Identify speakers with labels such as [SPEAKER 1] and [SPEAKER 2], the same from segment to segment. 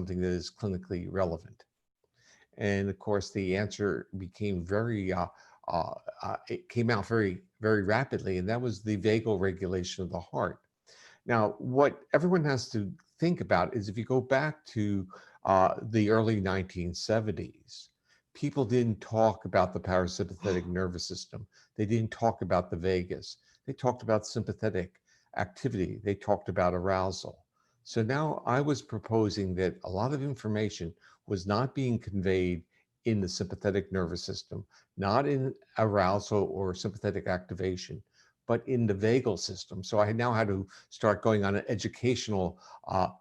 [SPEAKER 1] something that is clinically relevant? And of course, the answer became it came out very rapidly, and that was the vagal regulation of the heart. Now, what everyone has to think about is if you go back to the early 1970s, people didn't talk about the parasympathetic nervous system. They didn't talk about the vagus. They talked about sympathetic activity. They talked about arousal. So now I was proposing that a lot of information was not being conveyed in the sympathetic nervous system, not in arousal or sympathetic activation, but in the vagal system. So I now had to start going on an educational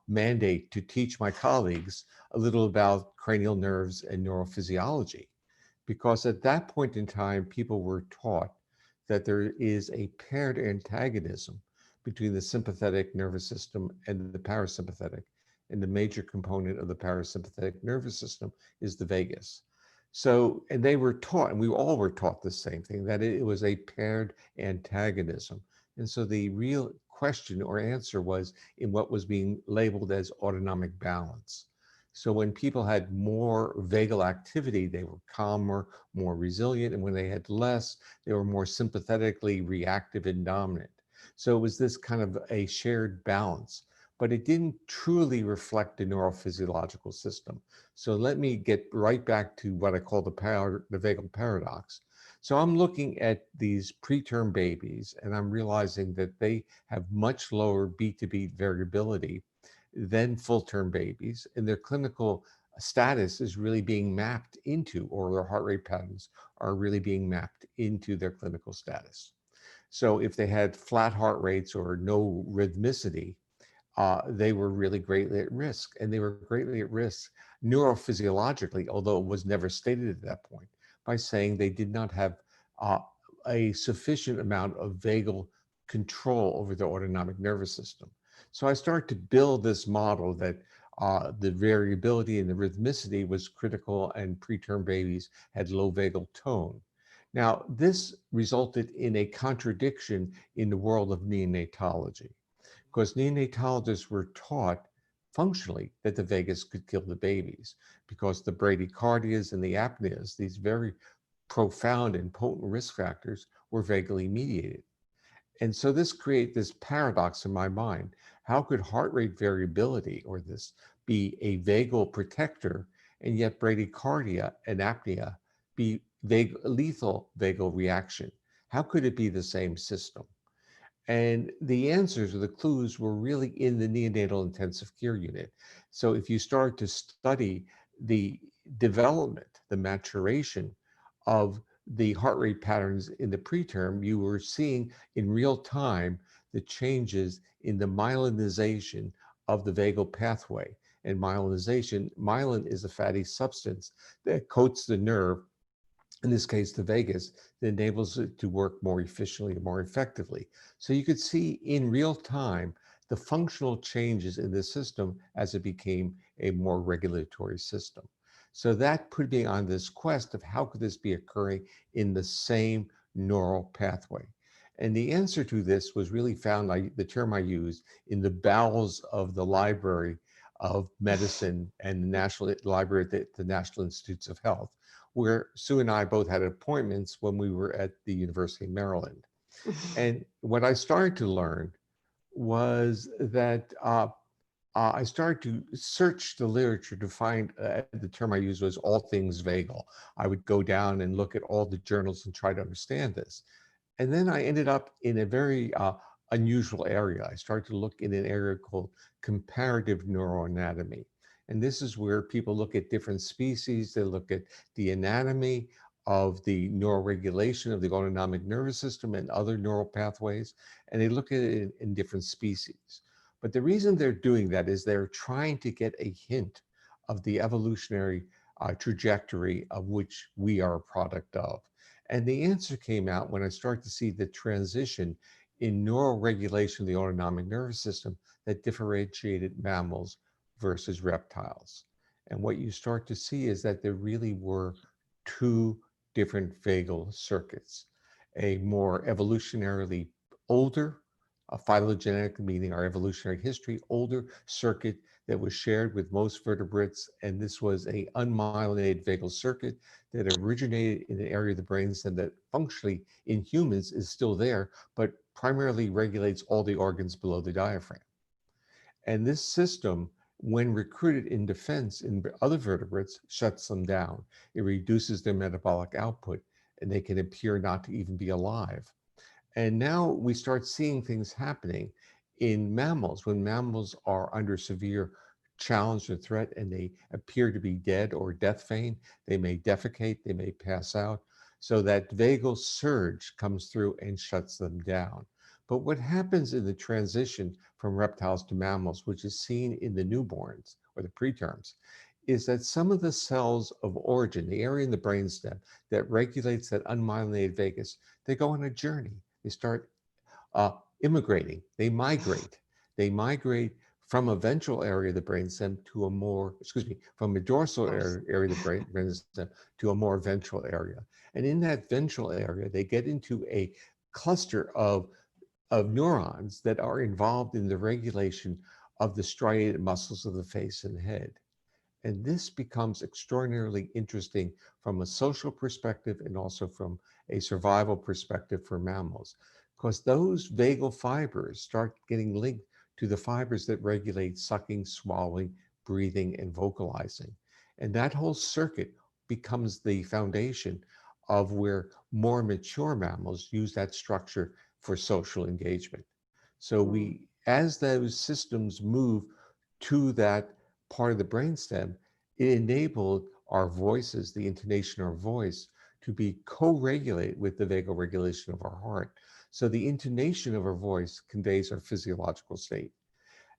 [SPEAKER 1] mandate to teach my colleagues a little about cranial nerves and neurophysiology. Because at that point in time, people were taught that there is a paired antagonism between the sympathetic nervous system and the parasympathetic. And the major component of the parasympathetic nervous system is the vagus. So, and they were taught, and we all were taught the same thing, that it was a paired antagonism. And so the real question or answer was in what was being labeled as autonomic balance. So when people had more vagal activity, they were calmer, more resilient, and when they had less, they were more sympathetically reactive and dominant. So it was this kind of a shared balance, but it didn't truly reflect the neurophysiological system. So let me get right back to what I call the vagal paradox. So I'm looking at these preterm babies and I'm realizing that they have much lower beat to beat variability than full-term babies, and their clinical status is really being mapped into, or their heart rate patterns are really being mapped into their clinical status. So if they had flat heart rates or no rhythmicity, they were really greatly at risk. And they were greatly at risk neurophysiologically, although it was never stated at that point, by saying they did not have uh, a sufficient amount of vagal control over the autonomic nervous system. So I started to build this model that the variability and the rhythmicity was critical, and preterm babies had low vagal tone. Now, this resulted in a contradiction in the world of neonatology, because neonatologists were taught functionally that the vagus could kill the babies because the bradycardias and the apneas, these very profound and potent risk factors, were vagally mediated. And so this created this paradox in my mind. How could heart rate variability, or this, be a vagal protector, and yet bradycardia and apnea be lethal vagal reaction? How could it be the same system? And the answers or the clues were really in the neonatal intensive care unit. So if you start to study the development, the maturation of the heart rate patterns in the preterm, you were seeing in real time the changes in the myelinization of the vagal pathway. And myelin is a fatty substance that coats the nerve, in this case, the vagus, that enables it to work more efficiently and more effectively. So you could see in real time the functional changes in the system as it became a more regulatory system. So that put me on this quest of how could this be occurring in the same neural pathway. And the answer to this was really found, the term I used, in the bowels of the Library of Medicine and the National Library at the National Institutes of Health, where Sue and I both had appointments when we were at the University of Maryland. And what I started to learn was that I started to search the literature to find, the term I used was all things vagal. I would go down and look at all the journals and try to understand this. And then I ended up in a very unusual area. I started to look in an area called comparative neuroanatomy. And this is where people look at different species. They look at the anatomy of the neuroregulation of the autonomic nervous system and other neural pathways, and they look at it in different species. But the reason they're doing that is they're trying to get a hint of the evolutionary trajectory of which we are a product of. And the answer came out when I started to see the transition in neural regulation of the autonomic nervous system that differentiated mammals versus reptiles. And what you start to see is that there really were two different vagal circuits: a more evolutionarily older, phylogenetic, meaning our evolutionary history, older circuit that was shared with most vertebrates, and this was a unmyelinated vagal circuit that originated in an area of the brainstem that functionally in humans is still there, but primarily regulates all the organs below the diaphragm. And this system, when recruited in defense in other vertebrates, shuts them down. It reduces their metabolic output, and they can appear not to even be alive. And now we start seeing things happening in mammals when mammals are under severe challenge or threat and they appear to be dead or death feign. They may defecate, they may pass out. So that vagal surge comes through and shuts them down. But what happens in the transition from reptiles to mammals, which is seen in the newborns or the preterms, is that some of the cells of origin, the area in the brainstem that regulates that unmyelinated vagus, they go on a journey. They start immigrating. They migrate. They migrate from a ventral area of the brainstem to a more, from a dorsal area of the brainstem to a more ventral area. And in that ventral area, they get into a cluster of neurons that are involved in the regulation of the striated muscles of the face and head. And this becomes extraordinarily interesting from a social perspective and also from a survival perspective for mammals, because those vagal fibers start getting linked to the fibers that regulate sucking, swallowing, breathing, and vocalizing. And that whole circuit becomes the foundation of where more mature mammals use that structure for social engagement. So as those systems move to that part of the brainstem, it enabled our voices, the intonation of our voice, to be co-regulated with the vagal regulation of our heart. So the intonation of our voice conveys our physiological state.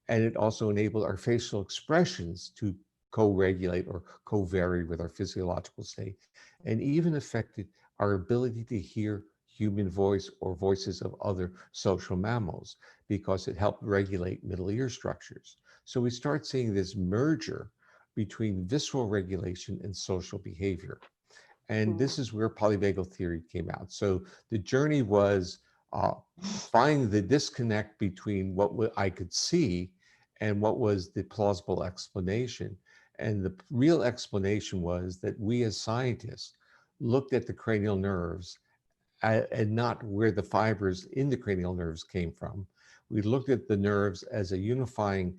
[SPEAKER 1] And it also enabled our facial expressions to co-regulate or co-vary with our physiological state, and even affected our ability to hear human voice or voices of other social mammals, because it helped regulate middle ear structures. So we start seeing this merger between visceral regulation and social behavior. And this is where polyvagal theory came out. So the journey was finding the disconnect between what I could see and what was the plausible explanation. And the real explanation was that we as scientists looked at the cranial nerves and not where the fibers in the cranial nerves came from. We looked at the nerves as a unifying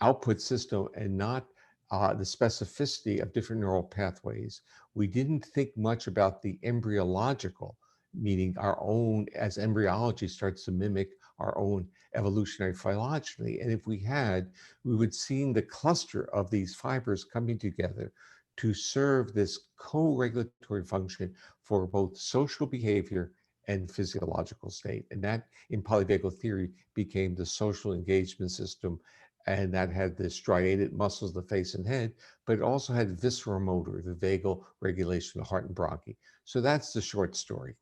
[SPEAKER 1] output system and not the specificity of different neural pathways. We didn't think much about the embryological, meaning our own, as embryology starts to mimic our own evolutionary phylogeny. And if we had, we would see the cluster of these fibers coming together to serve this co-regulatory function for both social behavior and physiological state. And that, in polyvagal theory, became the social engagement system. And that had the striated muscles of the face and head, but it also had visceral motor, the vagal regulation of the heart and bronchi. So that's the short story.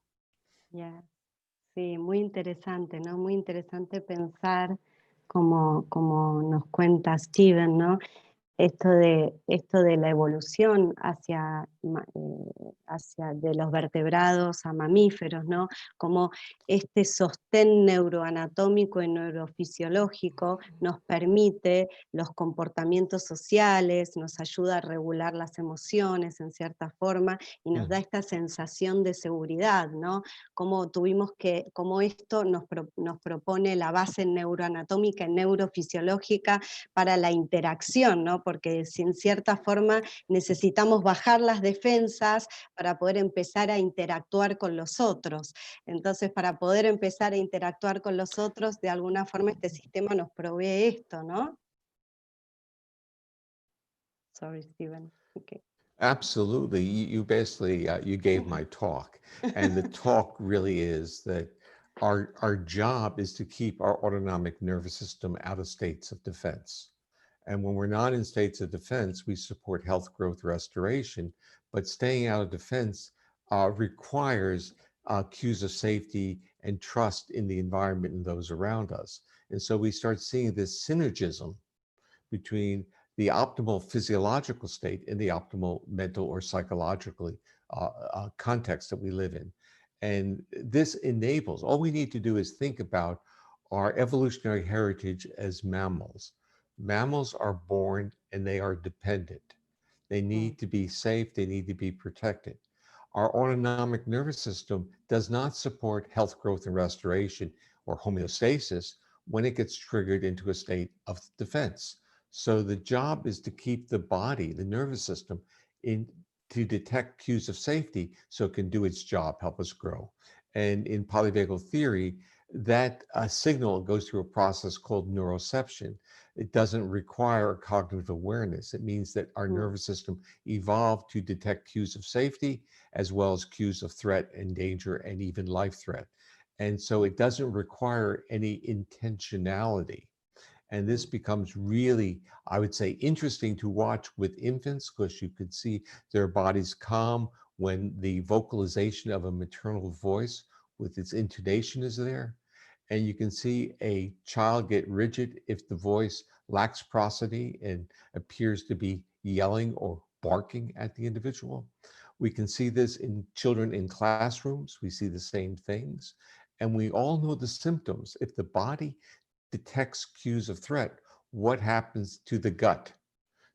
[SPEAKER 2] Yeah. Sí, muy interesante, ¿no? Muy interesante pensar como nos cuenta Steven, ¿no? Esto de la evolución hacia de los vertebrados a mamíferos, ¿no? Como este sostén neuroanatómico y neurofisiológico nos permite los comportamientos sociales, nos ayuda a regular las emociones en cierta forma y nos da esta sensación de seguridad, ¿no? Como esto nos propone la base neuroanatómica y neurofisiológica para la interacción, ¿no? Porque en cierta forma necesitamos bajar las defensas para poder empezar a interactuar con los otros. Entonces, para poder empezar a interactuar con los otros, de alguna forma este sistema nos provee esto, ¿no? Sorry, Steven. Okay.
[SPEAKER 1] Absolutely. You basically, you gave my talk. And the talk really is that our job is to keep our autonomic nervous system out of states of defense. And when we're not in states of defense, we support health, growth, restoration. But staying out of defense requires cues of safety and trust in the environment and those around us. And so we start seeing this synergism between the optimal physiological state and the optimal mental or psychologically context that we live in. And this enables, all we need to do is think about our evolutionary heritage as mammals. Mammals are born and they are dependent. They
[SPEAKER 2] mm,
[SPEAKER 1] need to be safe, they need to be protected. Our autonomic nervous system does not support health, growth, and restoration or homeostasis when it gets triggered into a state of defense. So the job is to keep the body, the nervous system, in to detect cues of safety so it can do its job, help us grow. And in polyvagal theory, that signal goes through a process called neuroception. It doesn't require cognitive awareness. It means that our
[SPEAKER 2] mm,
[SPEAKER 1] nervous system evolved to detect cues of safety as well as cues of threat and danger and even life threat. And so it doesn't require any intentionality. And this
[SPEAKER 2] mm,
[SPEAKER 1] becomes really, I would say, interesting to watch with infants because you could see their bodies calm when the vocalization of a maternal voice with its intonation is there. And you can see a child get rigid if the voice lacks prosody and appears to be yelling or barking at the individual. We can see this in children in classrooms. We see the same things. And we all know the symptoms. If the body detects cues of threat, what happens to the gut?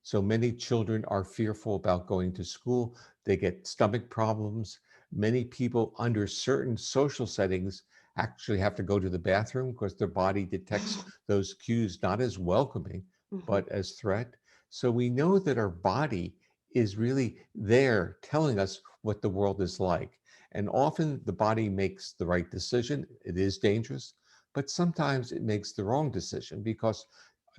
[SPEAKER 1] So many children are fearful about going to school. They get stomach problems. Many people under certain social settings actually have to go to the bathroom because their body detects those cues not as welcoming,
[SPEAKER 2] ujú,
[SPEAKER 1] but as threat. So we know that our body is really there telling us what the world is like. And often the body makes the right decision. It is dangerous, but sometimes it makes the wrong decision because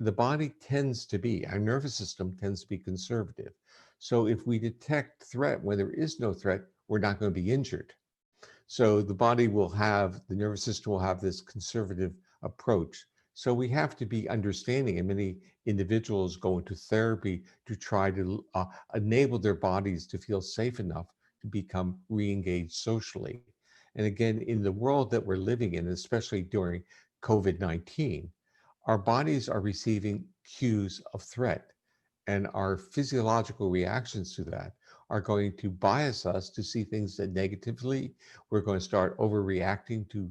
[SPEAKER 1] the body tends to be, our nervous system tends to be conservative. So if we detect threat when there is no threat, we're not going to be injured. So the body will have, the nervous system will have this conservative approach. So we have to be understanding, and many individuals go into therapy to try to enable their bodies to feel safe enough to become re-engaged socially. And again, in the world that we're living in, especially during COVID-19, our bodies are receiving cues of threat, and our physiological reactions to that are going to bias us to see things that negatively. We're going to start overreacting to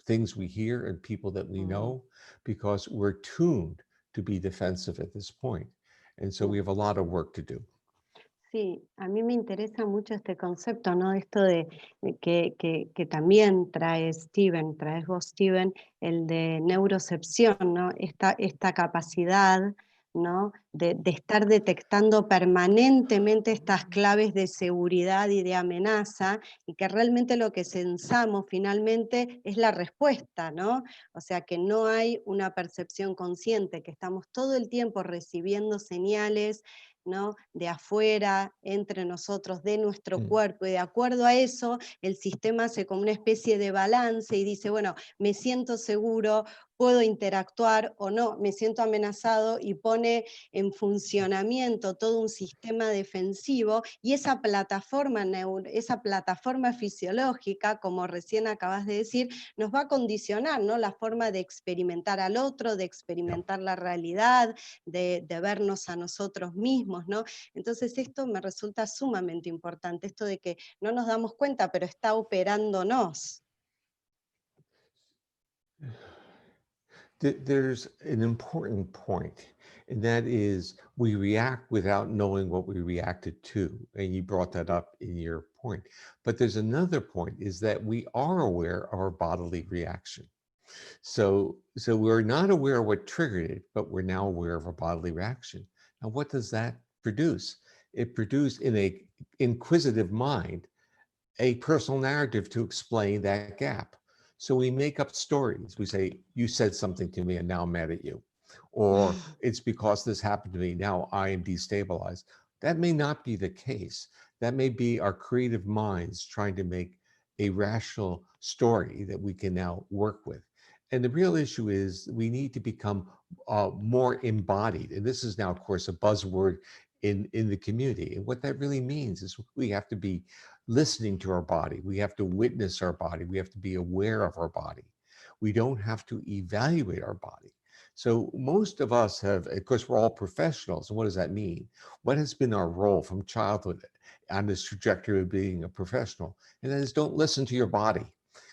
[SPEAKER 1] things we hear and people that we
[SPEAKER 2] mm,
[SPEAKER 1] know because we're tuned to be defensive at this point. And so we
[SPEAKER 2] mm.
[SPEAKER 1] have a lot of work to do.
[SPEAKER 2] Sí, a mí me interesa mucho este concepto, ¿no? Esto de que también traes vos, Steven, el de neurocepción, ¿no? Esta capacidad, ¿no? De estar detectando permanentemente estas claves de seguridad y de amenaza, y que realmente lo que sensamos finalmente es la respuesta, ¿no? O sea, que no hay una percepción consciente, que estamos todo el tiempo recibiendo señales, ¿no? De afuera, entre nosotros, de nuestro
[SPEAKER 1] Mm.
[SPEAKER 2] cuerpo, y de acuerdo a eso, el sistema hace como una especie de balance y dice, bueno, me siento seguro, puedo interactuar o no, me siento amenazado, y pone en funcionamiento todo un sistema defensivo, y esa esa plataforma fisiológica, como recién acabas de decir, nos va a condicionar, ¿no? La forma de experimentar al otro, de
[SPEAKER 1] Yeah.
[SPEAKER 2] experimentar la realidad, de vernos a nosotros mismos, ¿no? Entonces esto me resulta sumamente importante, esto de que no nos damos cuenta, pero está operándonos.
[SPEAKER 1] There's an important point, and that is we react without knowing what we reacted to. And you brought that up in your point. But there's another point is that we are aware of our bodily reaction. So we're not aware of what triggered it, but we're now aware of a bodily reaction. Now, what does that produce? It produced in a inquisitive mind a personal narrative to explain that gap. So we make up stories. We say, you said something to me and now I'm mad at you. Or it's because this happened to me, now I am destabilized. That may not be the case. That may be our creative minds trying to make a rational story that we can now work with. And the real issue is we need to become more embodied. And this is now, of course, a buzzword in the community. And what that really means is we have to be listening to our body. We have to witness our body. We have to be aware of our body. We don't have to evaluate our body. So most of us have, of course, we're all professionals. And what does that mean? What has been our role from childhood on this trajectory of being a professional? And that is don't listen to your body.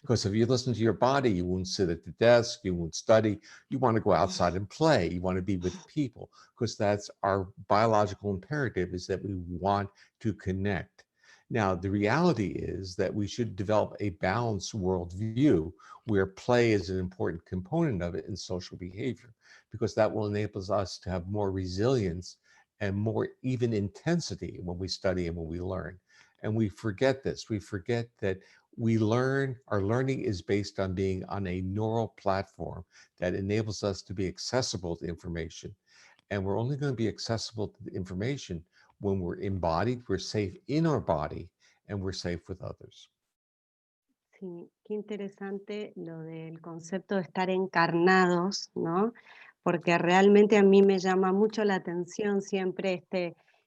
[SPEAKER 1] Because if you listen to your body, you won't sit at the desk, you won't study, you want to go outside and play, you want to be with people, because that's our biological imperative, is that we want to connect. Now, the reality is that we should develop a balanced worldview where play is an important component of it in social behavior, because that will enable us to have more resilience and more even intensity when we study and when we learn. And we forget this. We forget that we learn, our learning is based on being on a neural platform that enables us to be accessible to information. And we're only going to be accessible to the information when we're embodied, we're safe in our body, and we're safe with others.
[SPEAKER 2] Sí, qué interesante lo del concepto de estar encarnados, ¿no? Porque realmente a mí me llama mucho la atención siempre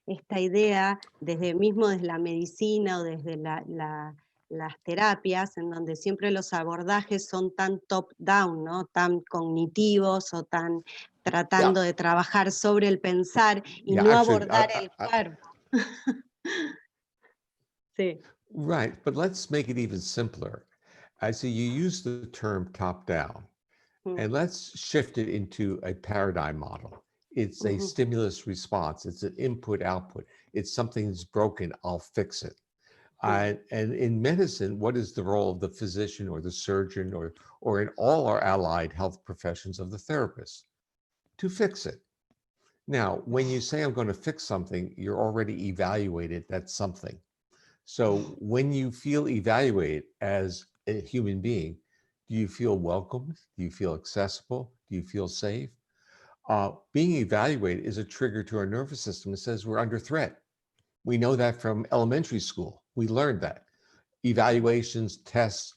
[SPEAKER 2] esta idea, desde la medicina o desde las terapias, en donde siempre los abordajes son tan top-down, ¿no? Tan cognitivos o tan
[SPEAKER 1] Yeah,
[SPEAKER 2] tratando de trabajar sobre el pensar y
[SPEAKER 1] yeah,
[SPEAKER 2] no
[SPEAKER 1] actually,
[SPEAKER 2] abordar el cuerpo. Sí.
[SPEAKER 1] right. But let's make it even simpler. I see you use the term top down,
[SPEAKER 2] Mm,
[SPEAKER 1] and let's shift it into a paradigm model. It's a
[SPEAKER 2] ujú,
[SPEAKER 1] stimulus response, it's an input output. It's something that's broken, I'll fix it.
[SPEAKER 2] mm,
[SPEAKER 1] And in medicine, what is the role of the physician or the surgeon or in all our allied health professions of the therapist? To fix it. Now, when you say I'm going to fix something, you're already evaluated that's something. So when you feel evaluated as a human being, do you feel welcomed? Do you feel accessible? Do you feel safe? Being evaluated is a trigger to our nervous system that says we're under threat. We know that from elementary school. We learned that. Evaluations, tests,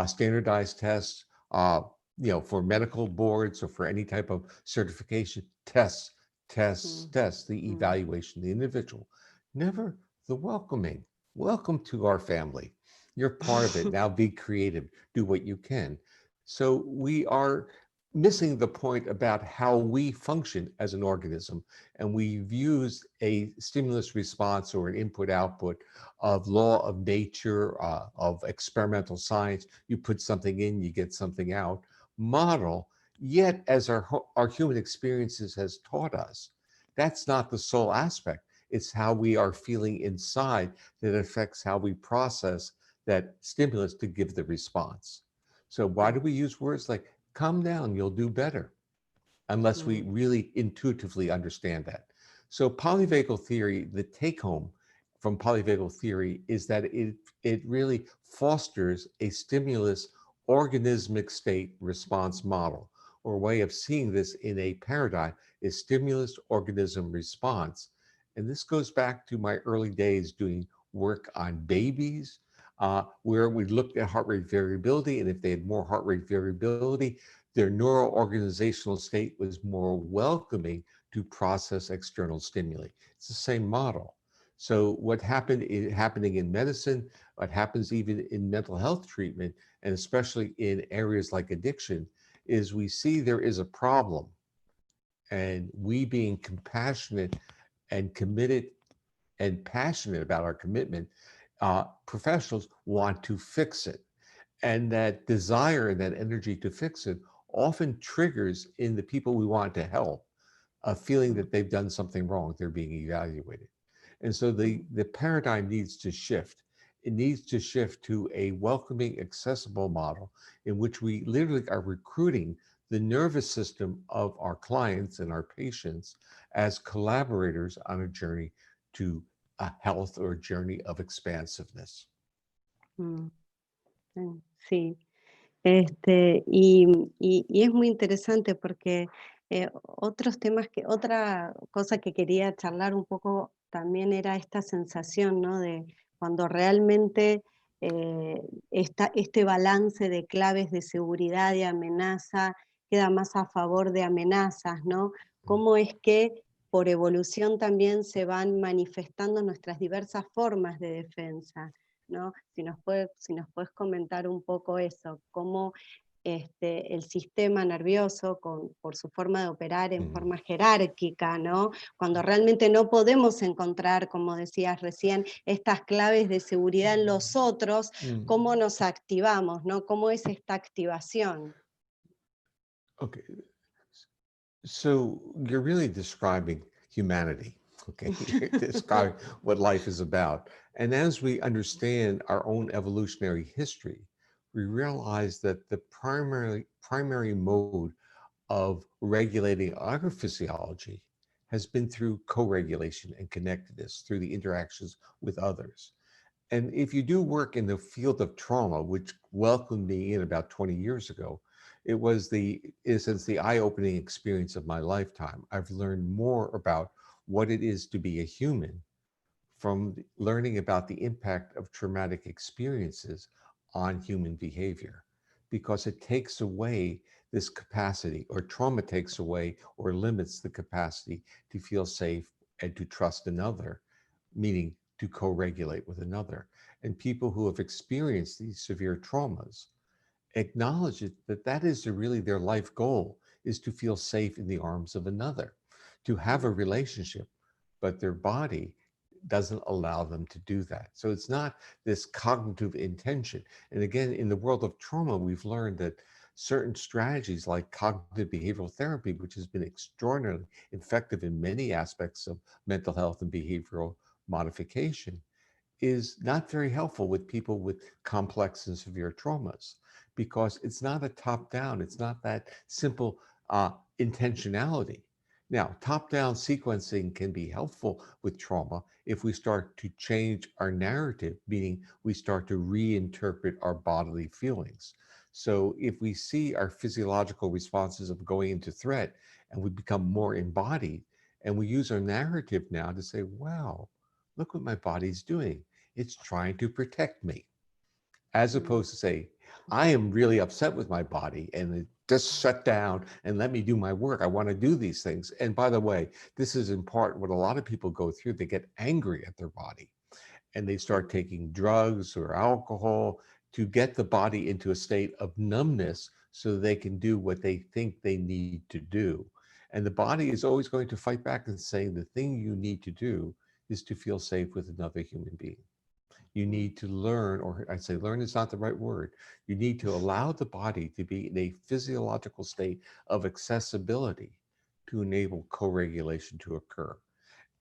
[SPEAKER 1] standardized tests, for medical boards or for any type of certification, tests, tests,
[SPEAKER 2] mm,
[SPEAKER 1] tests, the
[SPEAKER 2] mm.
[SPEAKER 1] evaluation, the individual, never the welcoming. Welcome to our family. You're part of it. Now be creative, do what you can. So we are missing the point about how we function as an organism. And we've used a stimulus response or an input output of law of nature, of experimental science. You put something in, you get something out model. Yet, as our human experiences has taught us, that's not the sole aspect. It's how we are feeling inside that affects how we process that stimulus to give the response. So why do we use words like calm down, you'll do better, unless we
[SPEAKER 2] Mm,
[SPEAKER 1] really intuitively understand that? So polyvagal theory, the take home from polyvagal theory is that it really fosters a stimulus organismic state response model, or a way of seeing this in a paradigm is stimulus organism response. And this goes back to my early days doing work on babies, where we looked at heart rate variability, and if they had more heart rate variability, their neuroorganizational state was more welcoming to process external stimuli. It's the same model. So what happening in medicine, what happens even in mental health treatment, and especially in areas like addiction, is we see there is a problem, and we being compassionate and committed and passionate about our commitment, professionals want to fix it. And that desire and that energy to fix it often triggers in the people we want to help a feeling
[SPEAKER 2] mm,
[SPEAKER 1] that they've done something wrong, they're being evaluated. And so
[SPEAKER 2] mm,
[SPEAKER 1] the paradigm needs to shift. It needs to shift to a welcoming, accessible model in which we literally are recruiting the nervous system of our clients and our patients as collaborators on a journey to a health or a journey of expansiveness.
[SPEAKER 2] mm. Sí, y es muy interesante porque otra cosa que quería charlar un poco también era esta sensación, ¿no? De cuando realmente este balance de claves de seguridad y amenaza queda más a favor de amenazas, ¿no? Cómo es que por evolución también se van manifestando nuestras diversas formas de defensa, ¿no? Si nos puedes comentar un poco eso, cómo el sistema nervioso por su forma de operar en
[SPEAKER 1] Mhm.
[SPEAKER 2] forma jerárquica, ¿no? Cuando realmente no podemos encontrar, como decías recién, estas claves de seguridad en los otros, cómo nos activamos, ¿no? ¿Cómo es esta activación?
[SPEAKER 1] Okay. So you're really describing humanity. Okay. You're describing what life is about. And as we understand our own evolutionary history, we realize that the primary mode of regulating our physiology has been through co-regulation and connectedness through the interactions with others. And if you do work in the field of trauma, which welcomed me in about 20 years ago, it was in a sense, the eye-opening experience of my lifetime. I've learned more about what it is to be a human from learning about the impact of traumatic experiences on human behavior, because it takes away this capacity, or trauma takes away or limits the capacity to feel safe and to trust another, meaning to co-regulate with another. And people who have experienced these severe traumas acknowledge it, that that is really their life goal, is to feel safe in the arms of another, to have a
[SPEAKER 2] Mm,
[SPEAKER 1] relationship, but their body doesn't allow them to do that. So it's not this cognitive intention. And again, in the world of trauma, we've learned that certain strategies like cognitive behavioral therapy, which has been extraordinarily effective in many aspects of mental health and behavioral modification, is not very helpful with people with complex and severe traumas, because it's not a top down, it's not that simple intentionality. Now, top down sequencing can be helpful with trauma if we start to change our narrative, meaning we start to reinterpret our bodily feelings. So if we see our physiological responses of going into threat and we become more embodied, and we use our narrative now to say, wow, look what my body's doing. It's trying to protect me, as
[SPEAKER 2] mm,
[SPEAKER 1] opposed to say, I am really upset with my body and it just shut down and let me do my work. I want to do these things. And by the way, this is in part what a lot of people go through. They get angry at their body and they start
[SPEAKER 2] mm,
[SPEAKER 1] taking drugs or alcohol to get the body into a state of numbness so they can do what they think they need to do. And the body is always going to fight back and say, the thing you need to do is to feel safe with another human being. You
[SPEAKER 2] mm,
[SPEAKER 1] need to learn, or I'd say learn is not the right word. You need to allow the body to be in a physiological state of accessibility to enable co-regulation to occur.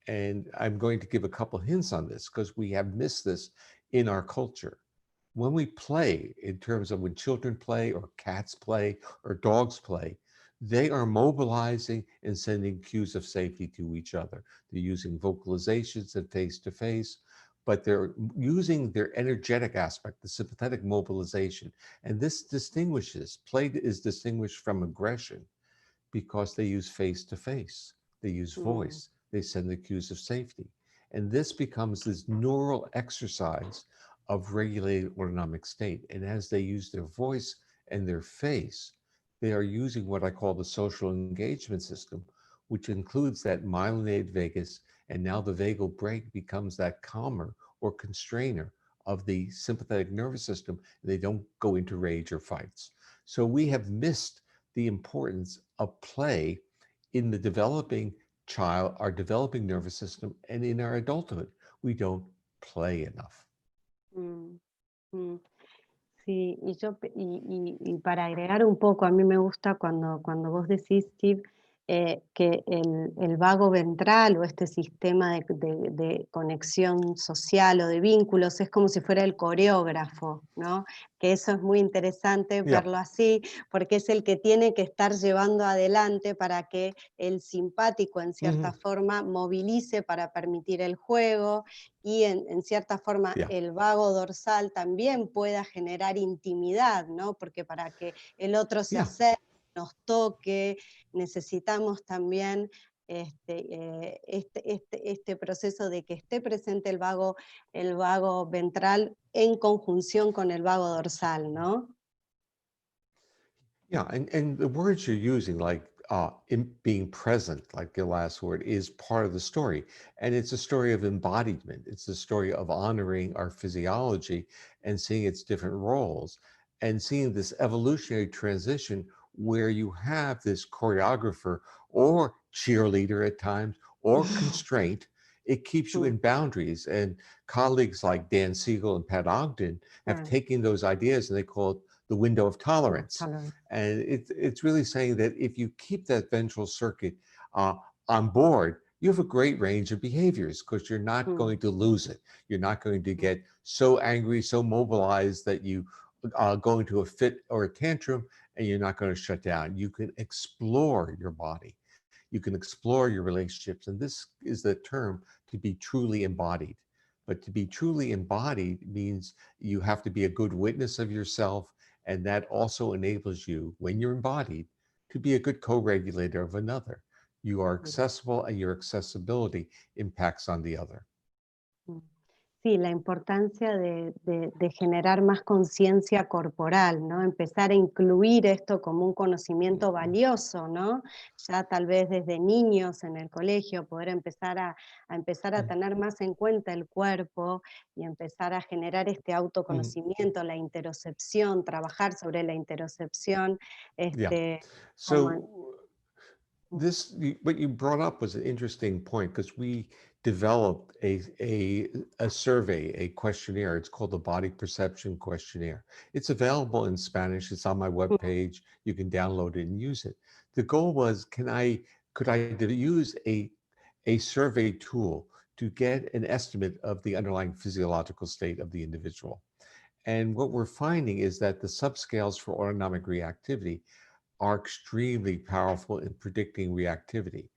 [SPEAKER 1] And I'm going to give a couple hints on this because we have missed this in our culture. When we play, in terms of when children play or cats play or dogs play, they are mobilizing and sending cues of safety to each other. They're using vocalizations and face to face, but they're using their energetic aspect, the sympathetic mobilization. And this distinguishes, play is distinguished from aggression because they use face to face, they use
[SPEAKER 2] mm,
[SPEAKER 1] voice, they send the cues of safety. And this becomes this neural exercise of regulated autonomic state. And as they use their voice and their face, they are using what I call the social engagement system, which includes that myelinated vagus. And now the vagal brake becomes that calmer or constrainer of the sympathetic nervous system. They don't go into rage or fights. So we have missed the importance of play in the developing child, our developing nervous system, and in our adulthood. We don't play enough.
[SPEAKER 2] mm, mm. Sí, y para agregar un poco, a mí me gusta cuando vos decís, Steve, que el vago ventral o este sistema de conexión social o de vínculos es como si fuera el coreógrafo, ¿no? Que eso es muy interesante
[SPEAKER 1] Yeah.
[SPEAKER 2] verlo así, porque es el que tiene que estar llevando adelante para que el simpático, en cierta
[SPEAKER 1] Mhm.
[SPEAKER 2] forma, movilice para permitir el juego, y en cierta forma
[SPEAKER 1] Yeah.
[SPEAKER 2] el vago dorsal también pueda generar intimidad, ¿no? Porque para que el otro se
[SPEAKER 1] Yeah.
[SPEAKER 2] acerque, nos toque, necesitamos también este proceso de que esté presente el vago ventral en conjunción con el vago dorsal, ¿no?
[SPEAKER 1] Yeah, and the words you're using, like in being present, like your last word, is part of the story. And it's a story of embodiment. It's a story of honoring our physiology and seeing its different roles. and seeing this evolutionary transition where you have this choreographer or cheerleader at times or constraint. It keeps you in boundaries. And colleagues like Dan Siegel and Pat Ogden have taken those ideas and they call it the window of tolerance. And it's really saying that if you keep that ventral circuit on board, you have a great range of behaviors because you're not going to lose it. You're not going to get so angry, so mobilized that you go into a fit or a tantrum, and you're not going to shut down. You can explore your body. You can explore your relationships. And this is the term, to be truly embodied. But to be truly embodied means you have to be a good witness of yourself. And that also enables you, when you're embodied, to be a good co-regulator of another. You are accessible and your accessibility impacts on the other.
[SPEAKER 2] Sí, la importancia de generar más conciencia corporal, ¿no? Empezar a incluir esto como un conocimiento valioso, ¿no? Ya tal vez desde niños en el colegio, poder empezar a tener más en cuenta el cuerpo y empezar a generar este autoconocimiento, la interocepción, trabajar sobre la interocepción.
[SPEAKER 1] So this, what you brought up was an interesting point because we developed a survey, a questionnaire. It's called the Body Perception Questionnaire. It's available in Spanish. It's on my webpage. You can download it and use it. The goal was, could I use a survey tool to get an estimate of the underlying physiological state of the individual? And what we're finding is that the subscales for autonomic reactivity are extremely powerful in predicting reactivity.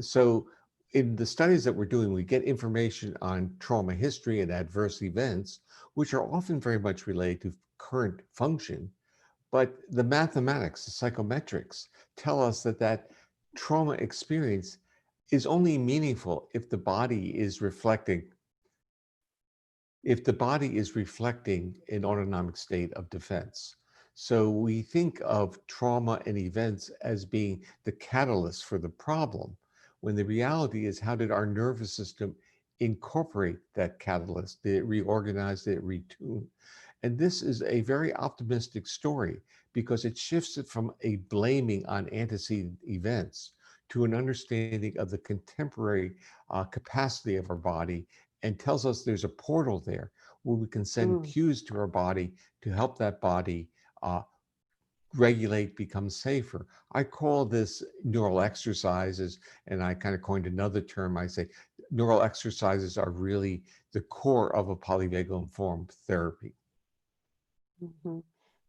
[SPEAKER 1] So in the studies that we're doing, we get information on trauma history and adverse events, which are often very much related to current function. But the mathematics, the psychometrics, tell us that that trauma experience is only meaningful if the body is reflecting an autonomic state of defense. So we think of trauma and events as being the catalyst for the problem, when the reality is, how did our nervous system incorporate that catalyst? Did it reorganize? Did it retune? And this is a very optimistic story because it shifts it from a blaming on antecedent events to an understanding of the contemporary capacity of our body, and tells us there's a portal there where we can send cues to our body to help that body regulate, become safer. I call this neural exercises, and I kind of coined another term. I say neural exercises are really the core of a polyvagal informed therapy.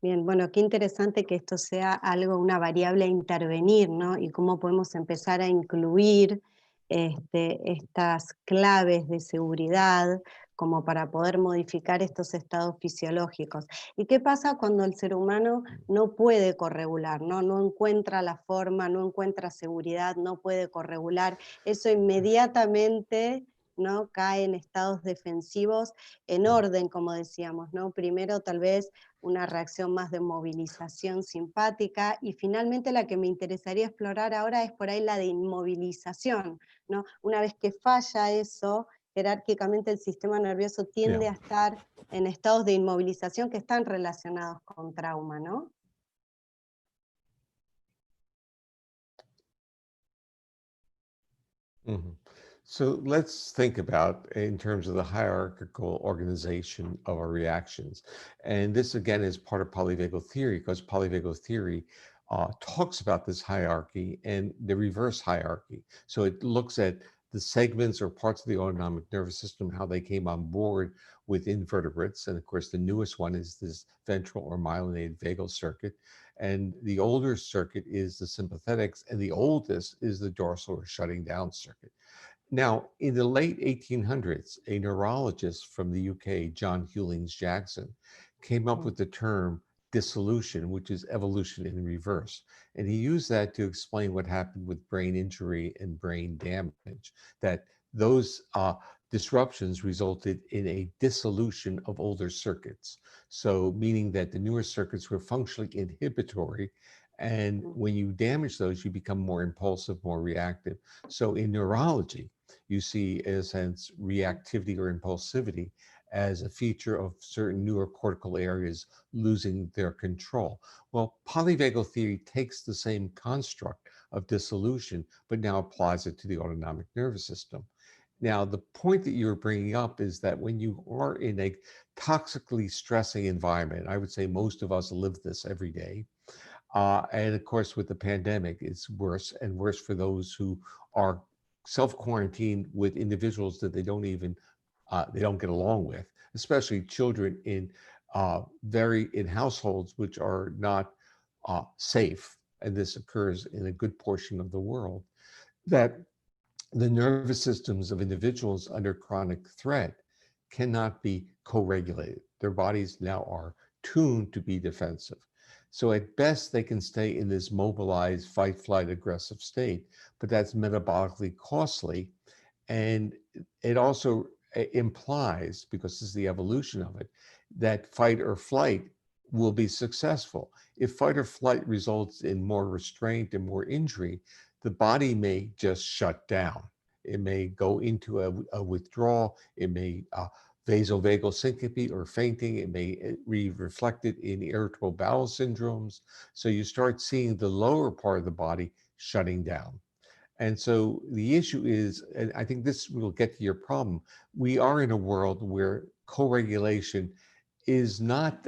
[SPEAKER 2] Bien, bueno, qué interesante que esto sea algo, una variable a intervenir, ¿no? Y cómo podemos empezar a incluir estas claves de seguridad como para poder modificar estos estados fisiológicos. ¿Y qué pasa cuando el ser humano no puede corregular, ¿no? No encuentra la forma, no encuentra seguridad, no puede corregular? Eso inmediatamente, ¿no?, cae en estados defensivos en orden, como decíamos, ¿no? Primero tal vez una reacción más de movilización simpática, y finalmente la que me interesaría explorar ahora es por ahí la de inmovilización, ¿no? Una vez que falla eso, jerárquicamente el sistema nervioso tiende a estar en estados de inmovilización que están relacionados con trauma, ¿no?
[SPEAKER 1] So let's think about in terms of the hierarchical organization of our reactions. And this again is part of polyvagal theory, because polyvagal theory talks about this hierarchy and the reverse hierarchy. So it looks at the segments or parts of the autonomic nervous system, how they came on board with invertebrates. And of course, the newest one is this ventral or myelinated vagal circuit. And the older circuit is the sympathetics, and the oldest is the dorsal or shutting down circuit. Now, in the late 1800s, a neurologist from the UK, John Hewlings Jackson, came up with the term dissolution, which is evolution in reverse. And he used that to explain what happened with brain injury and brain damage, that those disruptions resulted in a dissolution of older circuits. So meaning that the newer circuits were functionally inhibitory. And when you damage those, you become more impulsive, more reactive. So in neurology, you see, in a sense, reactivity or impulsivity as a feature of certain neurocortical areas losing their control. Well, polyvagal theory takes the same construct of dissolution, but now applies it to the autonomic nervous system. Now, the point that you're bringing up is that when you are in a toxically stressing environment, I would say most of us live this every day. And of course, with the pandemic, it's worse and worse for those who are self-quarantined with individuals that they don't get along with, especially children in households which are not safe. And this occurs in a good portion of the world. That the nervous systems of individuals under chronic threat cannot be co-regulated. Their bodies now are tuned to be defensive. So at best, they can stay in this mobilized fight, flight, aggressive state, but that's metabolically costly. And it also implies, because this is the evolution of it, that fight or flight will be successful. If fight or flight results in more restraint and more injury, the body may just shut down. It may go into a withdrawal. It may vasovagal syncope or fainting. It may be reflected in irritable bowel syndromes. So you start seeing the lower part of the body shutting down. And so the issue is, and I think this will get to your problem, we are in a world where co-regulation is not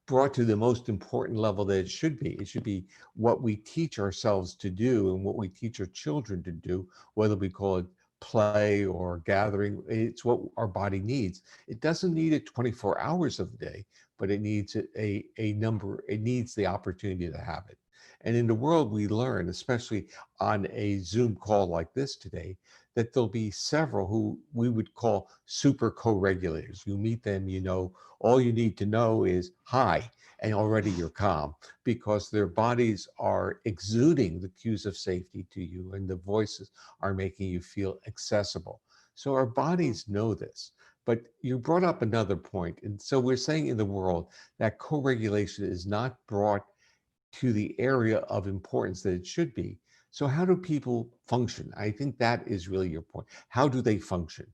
[SPEAKER 1] brought to the most important level that it should be. It should be what we teach ourselves to do and what we teach our children to do, whether we call it play or gathering. It's what our body needs. It doesn't need it 24 hours of the day, but it needs it needs the opportunity to have it. And in the world, we learn, especially on a Zoom call like this today, that there'll be several who we would call super co-regulators. You meet them, you know, all you need to know is hi, and already you're calm, because their bodies are exuding the cues of safety to you, and the voices are making you feel accessible. So our bodies know this. But you brought up another point. And so we're saying in the world that co-regulation is not brought to the area of importance that it should be. So how do people function? I think that is really your point. How do they function?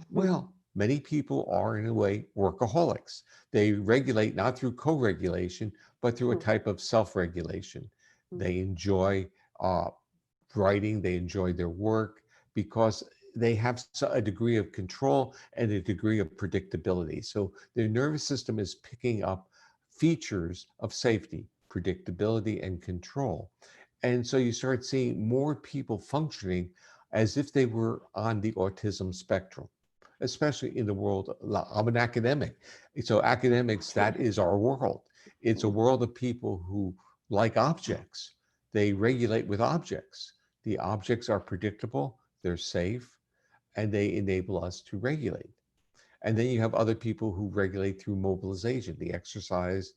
[SPEAKER 1] Well, many people are in a way workaholics. They regulate not through co-regulation, but through a type of self-regulation. They enjoy uh, writing, they enjoy their work because they have a degree of control and a degree of predictability. So their nervous system is picking up features of safety, predictability, and control. And so you start seeing more people functioning as if they were on the autism spectrum, especially in the world. I'm an academic. So academics, that is our world. It's a world of people who like objects. They regulate with objects. The objects are predictable, they're safe, and they enable us to regulate. And then you have other people who regulate through mobilization, the exercise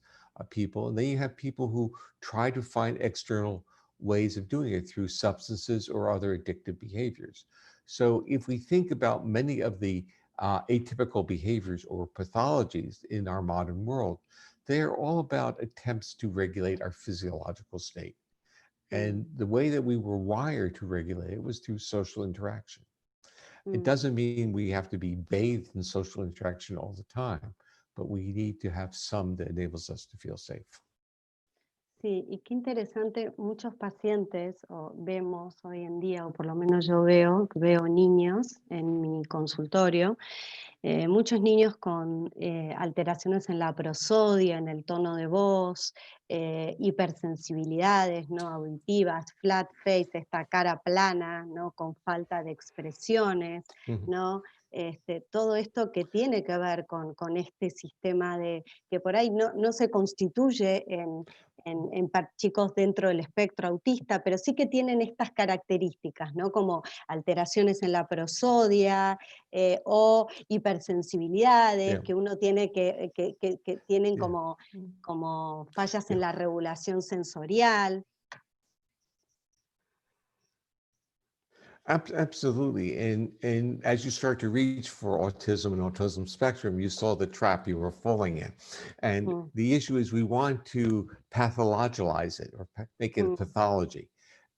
[SPEAKER 1] people. And then you have people who try to find external ways of doing it through substances or other addictive behaviors. So if we think about many of the atypical behaviors or pathologies in our modern world, they are all about attempts to regulate our physiological state. And the way that we were wired to regulate it was through social interaction. It doesn't mean we have to be bathed in social interaction all the time, but we need to have some that enables us to feel safe.
[SPEAKER 2] Sí, y qué interesante, muchos pacientes vemos hoy en día, o por lo menos yo veo niños en mi consultorio, muchos niños con alteraciones en la prosodia, en el tono de voz, hipersensibilidades, ¿no? Auditivas, flat face, esta cara plana, ¿no? Con falta de expresiones, ¿no? Todo esto que tiene que ver con este sistema que por ahí no se constituye en chicos dentro del espectro autista, pero sí que tienen estas características, ¿no? Como alteraciones en la prosodia o hipersensibilidades, que uno tiene que tienen como fallas en la regulación sensorial.
[SPEAKER 1] Absolutely. And as you start to reach for autism and autism spectrum, you saw the trap you were falling in. And the issue is we want to pathologize it or make it a pathology.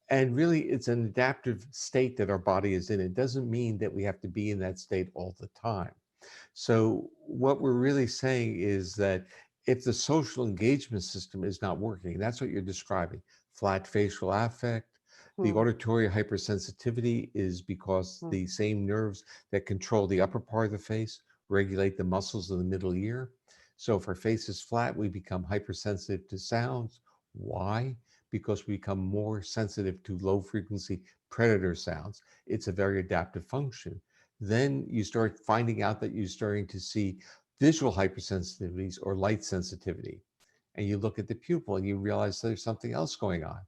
[SPEAKER 1] And really, it's an adaptive state that our body is in. It doesn't mean that we have to be in that state all the time. So what we're really saying is that if the social engagement system is not working, that's what you're describing, flat facial affect, the
[SPEAKER 2] Mm,
[SPEAKER 1] auditory hypersensitivity is because
[SPEAKER 2] mm,
[SPEAKER 1] the same nerves that control the upper part of the face regulate the muscles of the middle ear. So if our face is flat, we become hypersensitive to sounds. Why? Because we become more sensitive to low frequency predator sounds. It's a very adaptive function. Then you start finding out that you're starting to see visual hypersensitivities or light sensitivity. And you look at the pupil and you realize there's something else going on.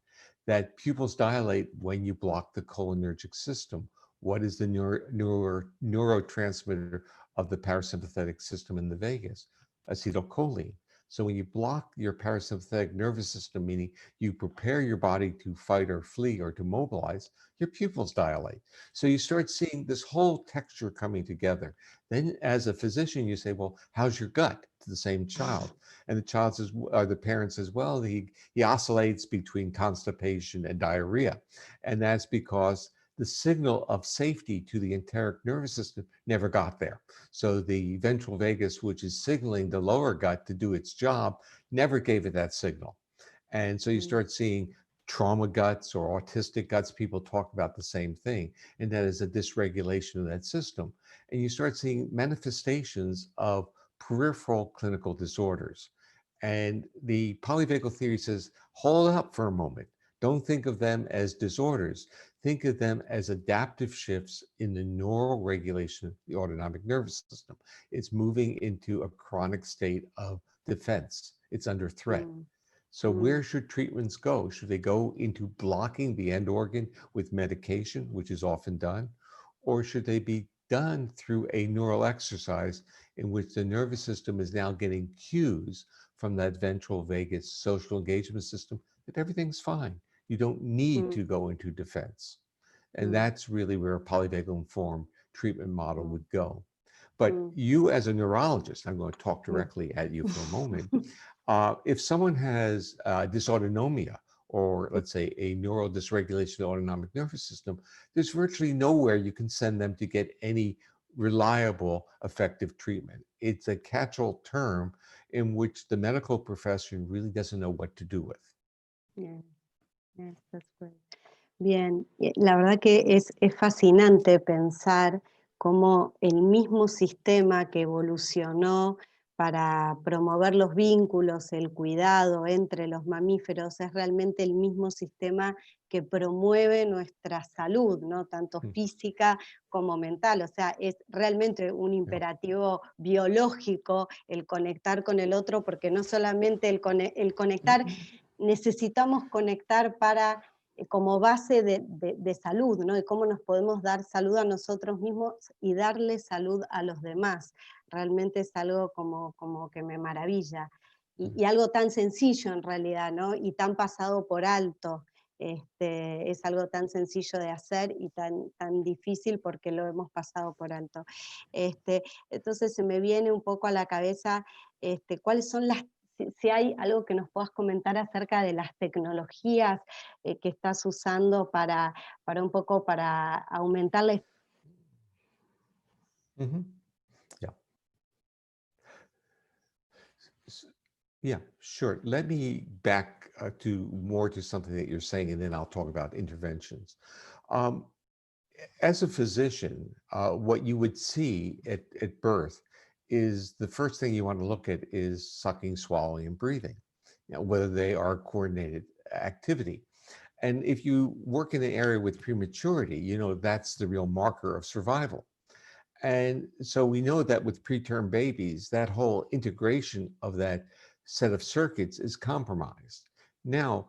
[SPEAKER 1] That pupils dilate when you block the cholinergic system. What is the neurotransmitter of the parasympathetic system in the vagus? Acetylcholine. So when you block your parasympathetic nervous system, meaning you prepare your body to fight or flee or to mobilize, your pupils dilate. So you start seeing this whole texture coming together. Then as a physician, you say, well, how's your gut to the same child? And the child says, or the parent says, well, he oscillates between constipation and diarrhea. And that's because the signal of safety to the enteric nervous system never got there. So the ventral vagus, which is signaling the lower gut to do its job, never gave it that signal. And so you
[SPEAKER 2] mm,
[SPEAKER 1] start seeing trauma guts or autistic guts. People talk about the same thing, and that is a dysregulation of that system. And you start seeing manifestations of peripheral clinical disorders. And the polyvagal theory says, hold up for a moment. Don't think of them as disorders. Think of them as adaptive shifts in the neural regulation of the autonomic nervous system. It's moving into a chronic state of defense. It's under threat.
[SPEAKER 2] mm,
[SPEAKER 1] So
[SPEAKER 2] mm,
[SPEAKER 1] where should treatments go? Should they go into blocking the end organ with medication, which is often done? Or should they be done through a neural exercise in which the nervous system is now getting cues from that ventral vagus social engagement system that everything's fine. You don't need
[SPEAKER 2] mm,
[SPEAKER 1] to go into defense. And
[SPEAKER 2] mm,
[SPEAKER 1] that's really where a polyvagal informed treatment model
[SPEAKER 2] mm,
[SPEAKER 1] would go. But
[SPEAKER 2] mm,
[SPEAKER 1] you, as a neurologist, I'm going to talk
[SPEAKER 2] mm.
[SPEAKER 1] directly at you for a moment. If someone has dysautonomia, or let's say a neural dysregulation of the autonomic nervous system, there's virtually nowhere you can send them to get any reliable, effective treatment. It's a catch-all term in which the medical profession really doesn't know what to do with.
[SPEAKER 2] Yes, yes, that's great. Bien, la verdad que es fascinante pensar cómo el mismo sistema que evolucionó para promover los vínculos, el cuidado entre los mamíferos, es realmente el mismo sistema que promueve nuestra salud, ¿no? Tanto
[SPEAKER 1] Mm,
[SPEAKER 2] física como mental. O sea, es realmente un
[SPEAKER 1] yeah.
[SPEAKER 2] imperativo biológico el conectar con el otro, porque no solamente el conectar, necesitamos conectar para como base de salud, ¿no? De cómo nos podemos dar salud a nosotros mismos y darle salud a los demás. Realmente es algo como que me maravilla.
[SPEAKER 1] Mm.
[SPEAKER 2] Y algo tan sencillo en realidad, ¿no? Y tan pasado por alto. Es algo tan sencillo de hacer y tan difícil porque lo hemos pasado por alto. Entonces se me viene un poco a la cabeza cuáles son si hay algo que nos puedas comentar acerca de las tecnologías que estás usando para un poco para aumentar la
[SPEAKER 1] Mhm. Yeah. S- Yeah, sure. Let me back to more to something that you're saying, and then I'll talk about interventions. Um, as a physician, what you would see at birth is the first thing you want to look at is sucking, swallowing, and breathing, whether they are coordinated activity. And if you work in an area with prematurity, that's the real marker of survival. And so we know that with preterm babies, that whole integration of that set of circuits is compromised. Now,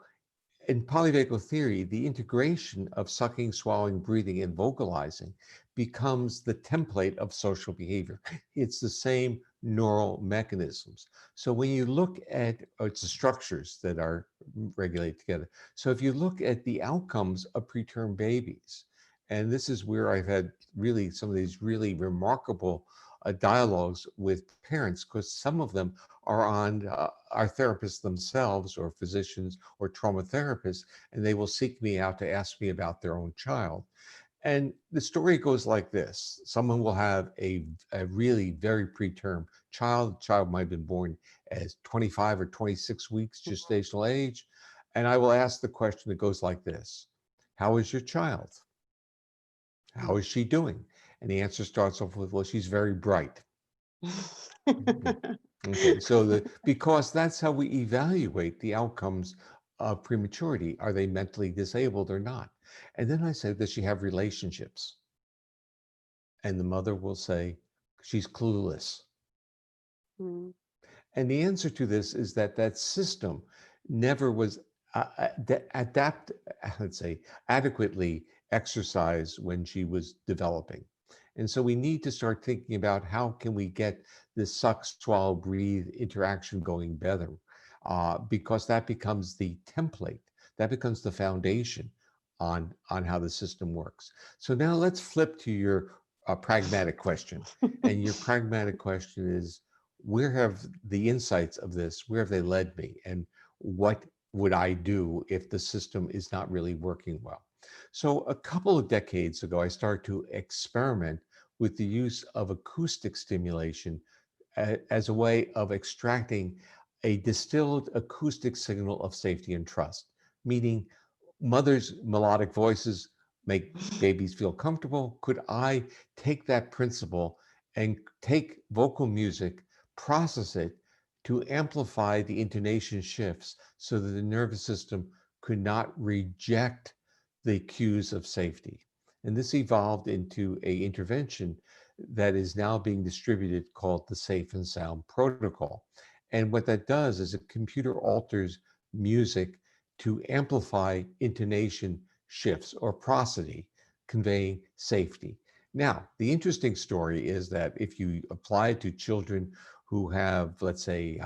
[SPEAKER 1] in polyvagal theory, the integration of sucking, swallowing, breathing, and vocalizing becomes the template of social behavior. It's the same neural mechanisms. So when you look at, it's the structures that are regulated together. So if you look at the outcomes of preterm babies, and this is where I've had really some of these really remarkable dialogues with parents, because some of them are on our therapists themselves or physicians or trauma therapists, and they will seek me out to ask me about their own child. And the story goes like this. Someone will have a really very preterm child. The child might have been born as 25 or 26 weeks gestational age. And I will ask the question that goes like this. How is your child? How is she doing? And the answer starts off with, well, she's very bright. Okay. Okay, so because that's how we evaluate the outcomes of prematurity. Are they mentally disabled or not? And then I say, does she have relationships? And the mother will say, she's clueless.
[SPEAKER 2] Mm,
[SPEAKER 1] And the answer to this is that that system never was let's say, adequately exercised when she was developing. And so we need to start thinking about how can we get this suck, swallow, breathe interaction going better, because that becomes the template, that becomes the foundation on how the system works. So now let's flip to your pragmatic question. And your pragmatic question is, where have the insights of this, where have they led me? And what would I do if the system is not really working well? So a couple of decades ago, I started to experiment with the use of acoustic stimulation as a way of extracting a distilled acoustic signal of safety and trust, meaning mothers' melodic voices make babies feel comfortable. Could I take that principle and take vocal music, process it to amplify the intonation shifts so that the nervous system could not reject the cues of safety? And this evolved into an intervention that is now being distributed called the Safe and Sound Protocol. And what that does is a computer alters music to amplify intonation shifts or prosody, conveying safety. Now, the interesting story is that if you apply it to children who have, let's say,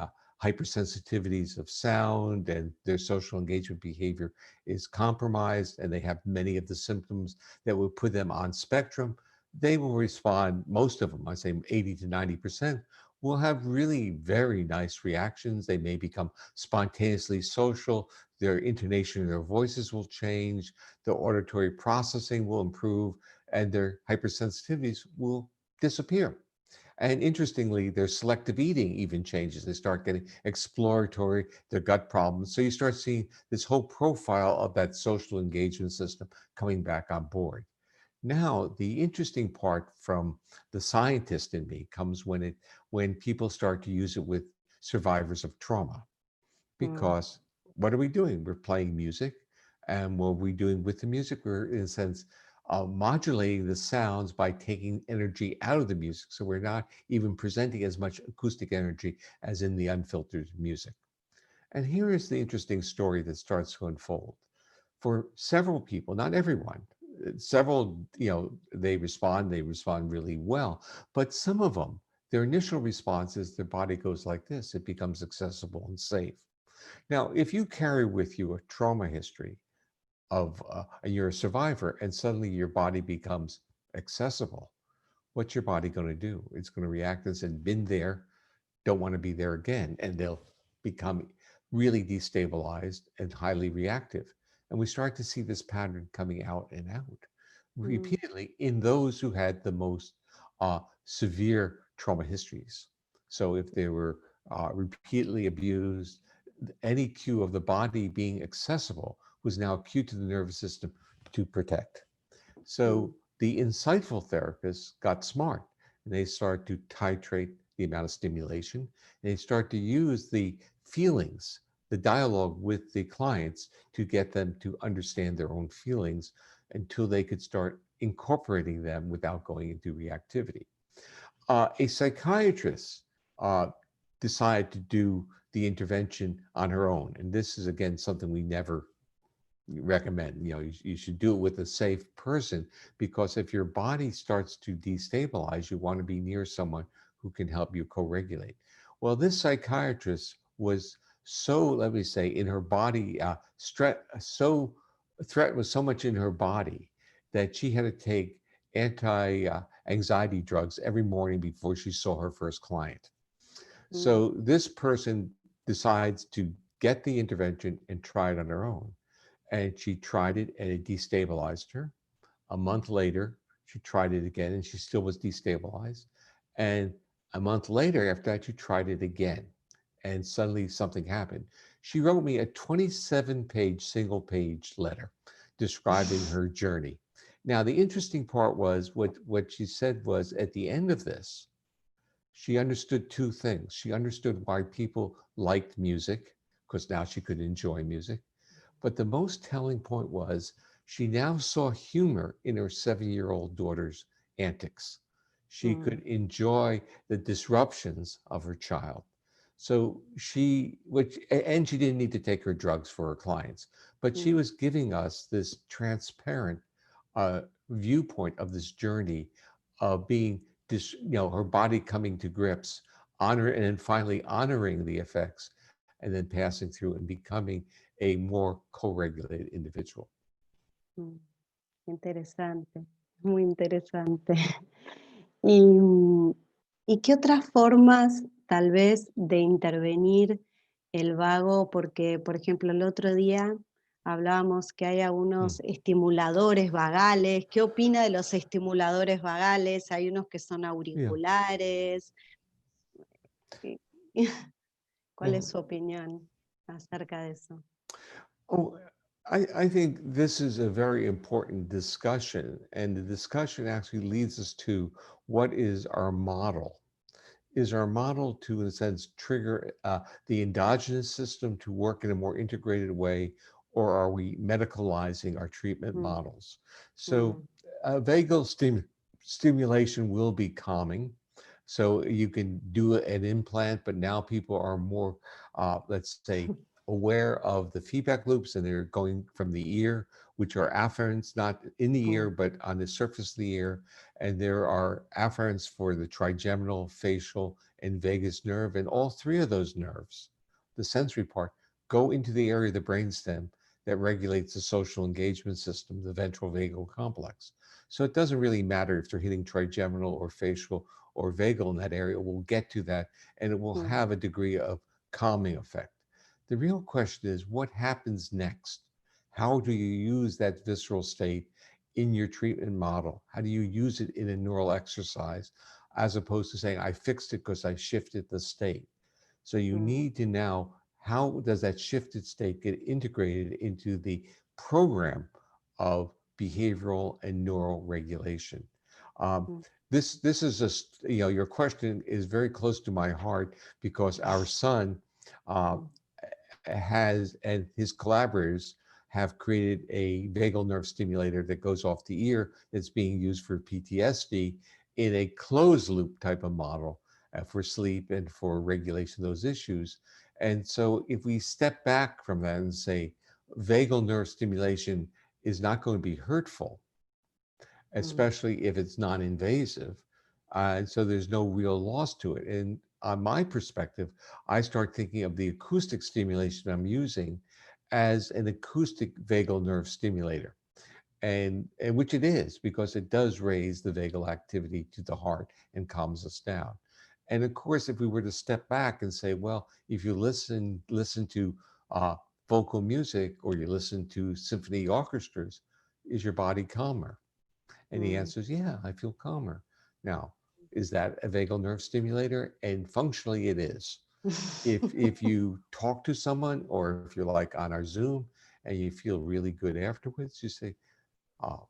[SPEAKER 1] hypersensitivities of sound and their social engagement behavior is compromised and they have many of the symptoms that would put them on spectrum, they will respond, most of them, I say 80 to 90%, will have really very nice reactions. They may become spontaneously social. Their intonation in their voices will change. Their auditory processing will improve, and their hypersensitivities will disappear. And interestingly, their selective eating even changes. They start getting exploratory, their gut problems. So you start seeing this whole profile of that social engagement system coming back on board. Now, the interesting part from the scientist in me comes when people start to use it with survivors of trauma.
[SPEAKER 2] mm,
[SPEAKER 1] Because what are we doing? We're playing music. And what are we doing with the music? We're, in a sense, modulating the sounds by taking energy out of the music. So we're not even presenting as much acoustic energy as in the unfiltered music. And here is the interesting story that starts to unfold. For several people, not everyone, several, they respond really well. But some of them, their initial response is their body goes like this. It becomes accessible and safe. Now, if you carry with you a trauma history of you're a survivor and suddenly your body becomes accessible, what's your body going to do? It's going to react and say, been there, don't want to be there again. And they'll become really destabilized and highly reactive. And we start to see this pattern coming out and out
[SPEAKER 2] mm,
[SPEAKER 1] repeatedly in those who had the most severe trauma histories. So if they were repeatedly abused, any cue of the body being accessible was now cue to the nervous system to protect.
[SPEAKER 2] mm,
[SPEAKER 1] So the insightful therapists got smart and they start to titrate the amount of stimulation and they start to use the feelings, the dialogue with the clients to get them to understand their own feelings until they could start incorporating them without going into reactivity. A psychiatrist uh, decided to do the intervention on her own. And this is, again, something we never recommend. You should do it with a safe person, because if your body starts to destabilize, you want to be near someone who can help you co-regulate. Well, this psychiatrist was so, let me say, in her body, threat was so much in her body that she had to take anti-anxiety drugs every morning before she saw her first client.
[SPEAKER 2] mm,
[SPEAKER 1] So this person decides to get the intervention and try it on her own. And she tried it and it destabilized her. A month later, she tried it again and she still was destabilized. And a month later, after that, she tried it again and suddenly something happened. She wrote me a 27-page, single-page letter describing her journey. Now, the interesting part was what she said was at the end of this, she understood two things. She understood why people liked music, because now she could enjoy music. But the most telling point was she now saw humor in her 7-year-old daughter's antics. She could enjoy the disruptions of her child. So and she didn't need to take her drugs for her clients, but she was giving us this transparent uh, viewpoint of this journey of being, her body coming to grips, honor, and then finally honoring the effects, and then passing through and becoming a more co-regulated individual.
[SPEAKER 2] Interesante, muy interesante. ¿Y, ¿Y qué otras formas tal vez de intervenir el vago? Porque, por ejemplo, el otro día hablábamos que hay algunos estimuladores vagales. ¿Qué opina de los estimuladores vagales? Hay unos que son
[SPEAKER 1] Yeah.
[SPEAKER 2] auriculares. ¿Cuál es
[SPEAKER 1] Well,
[SPEAKER 2] su opinión acerca de eso?
[SPEAKER 1] oh, I think this is a very important discussion, and the discussion actually leads us to what is our model? Is our model to, in a sense, trigger the endogenous system to work in a more integrated way, or are we medicalizing our treatment
[SPEAKER 2] Mm,
[SPEAKER 1] models? So,
[SPEAKER 2] mm,
[SPEAKER 1] stimulation will be calming. So you can do an implant, but now people are more, let's say, aware of the feedback loops, and they're going from the ear, which are afferents, not in the ear,
[SPEAKER 2] mm,
[SPEAKER 1] but on the surface of the ear. And there are afferents for the trigeminal, facial, and vagus nerve. And all three of those nerves, the sensory part, go into the area of the brainstem that regulates the social engagement system, the ventral vagal complex. So it doesn't really matter if they're hitting trigeminal or facial or vagal in that area. We'll get to that, and it will
[SPEAKER 2] mm,
[SPEAKER 1] have a degree of calming effect. The real question is what happens next? How do you use that visceral state in your treatment model? How do you use it in a neural exercise as opposed to saying, I fixed it because I shifted the state? So you
[SPEAKER 2] mm,
[SPEAKER 1] need to now, how does that shifted state get integrated into the program of behavioral and neural regulation? Um,
[SPEAKER 2] mm,
[SPEAKER 1] this is just, your question is very close to my heart because our son uh,
[SPEAKER 2] mm,
[SPEAKER 1] has, and his collaborators have created a vagal nerve stimulator that goes off the ear that's being used for PTSD in a closed loop type of model for sleep and for regulation of those issues. And so if we step back from that and say vagal nerve stimulation is not going to be hurtful,
[SPEAKER 2] mm,
[SPEAKER 1] especially if it's non-invasive. And so there's no real loss to it. And on my perspective, I start thinking of the acoustic stimulation I'm using as an acoustic vagal nerve stimulator. And which it is because it does raise the vagal activity to the heart and calms us down. And of course, if we were to step back and say, well, if you listen to uh, vocal music or you listen to symphony orchestras, is your body calmer? And the
[SPEAKER 2] mm.
[SPEAKER 1] answer is, yeah, I feel calmer. Now, is that a vagal nerve stimulator? And functionally, it is. If you talk to someone, or if you're like on our Zoom and you feel really good afterwards, you say,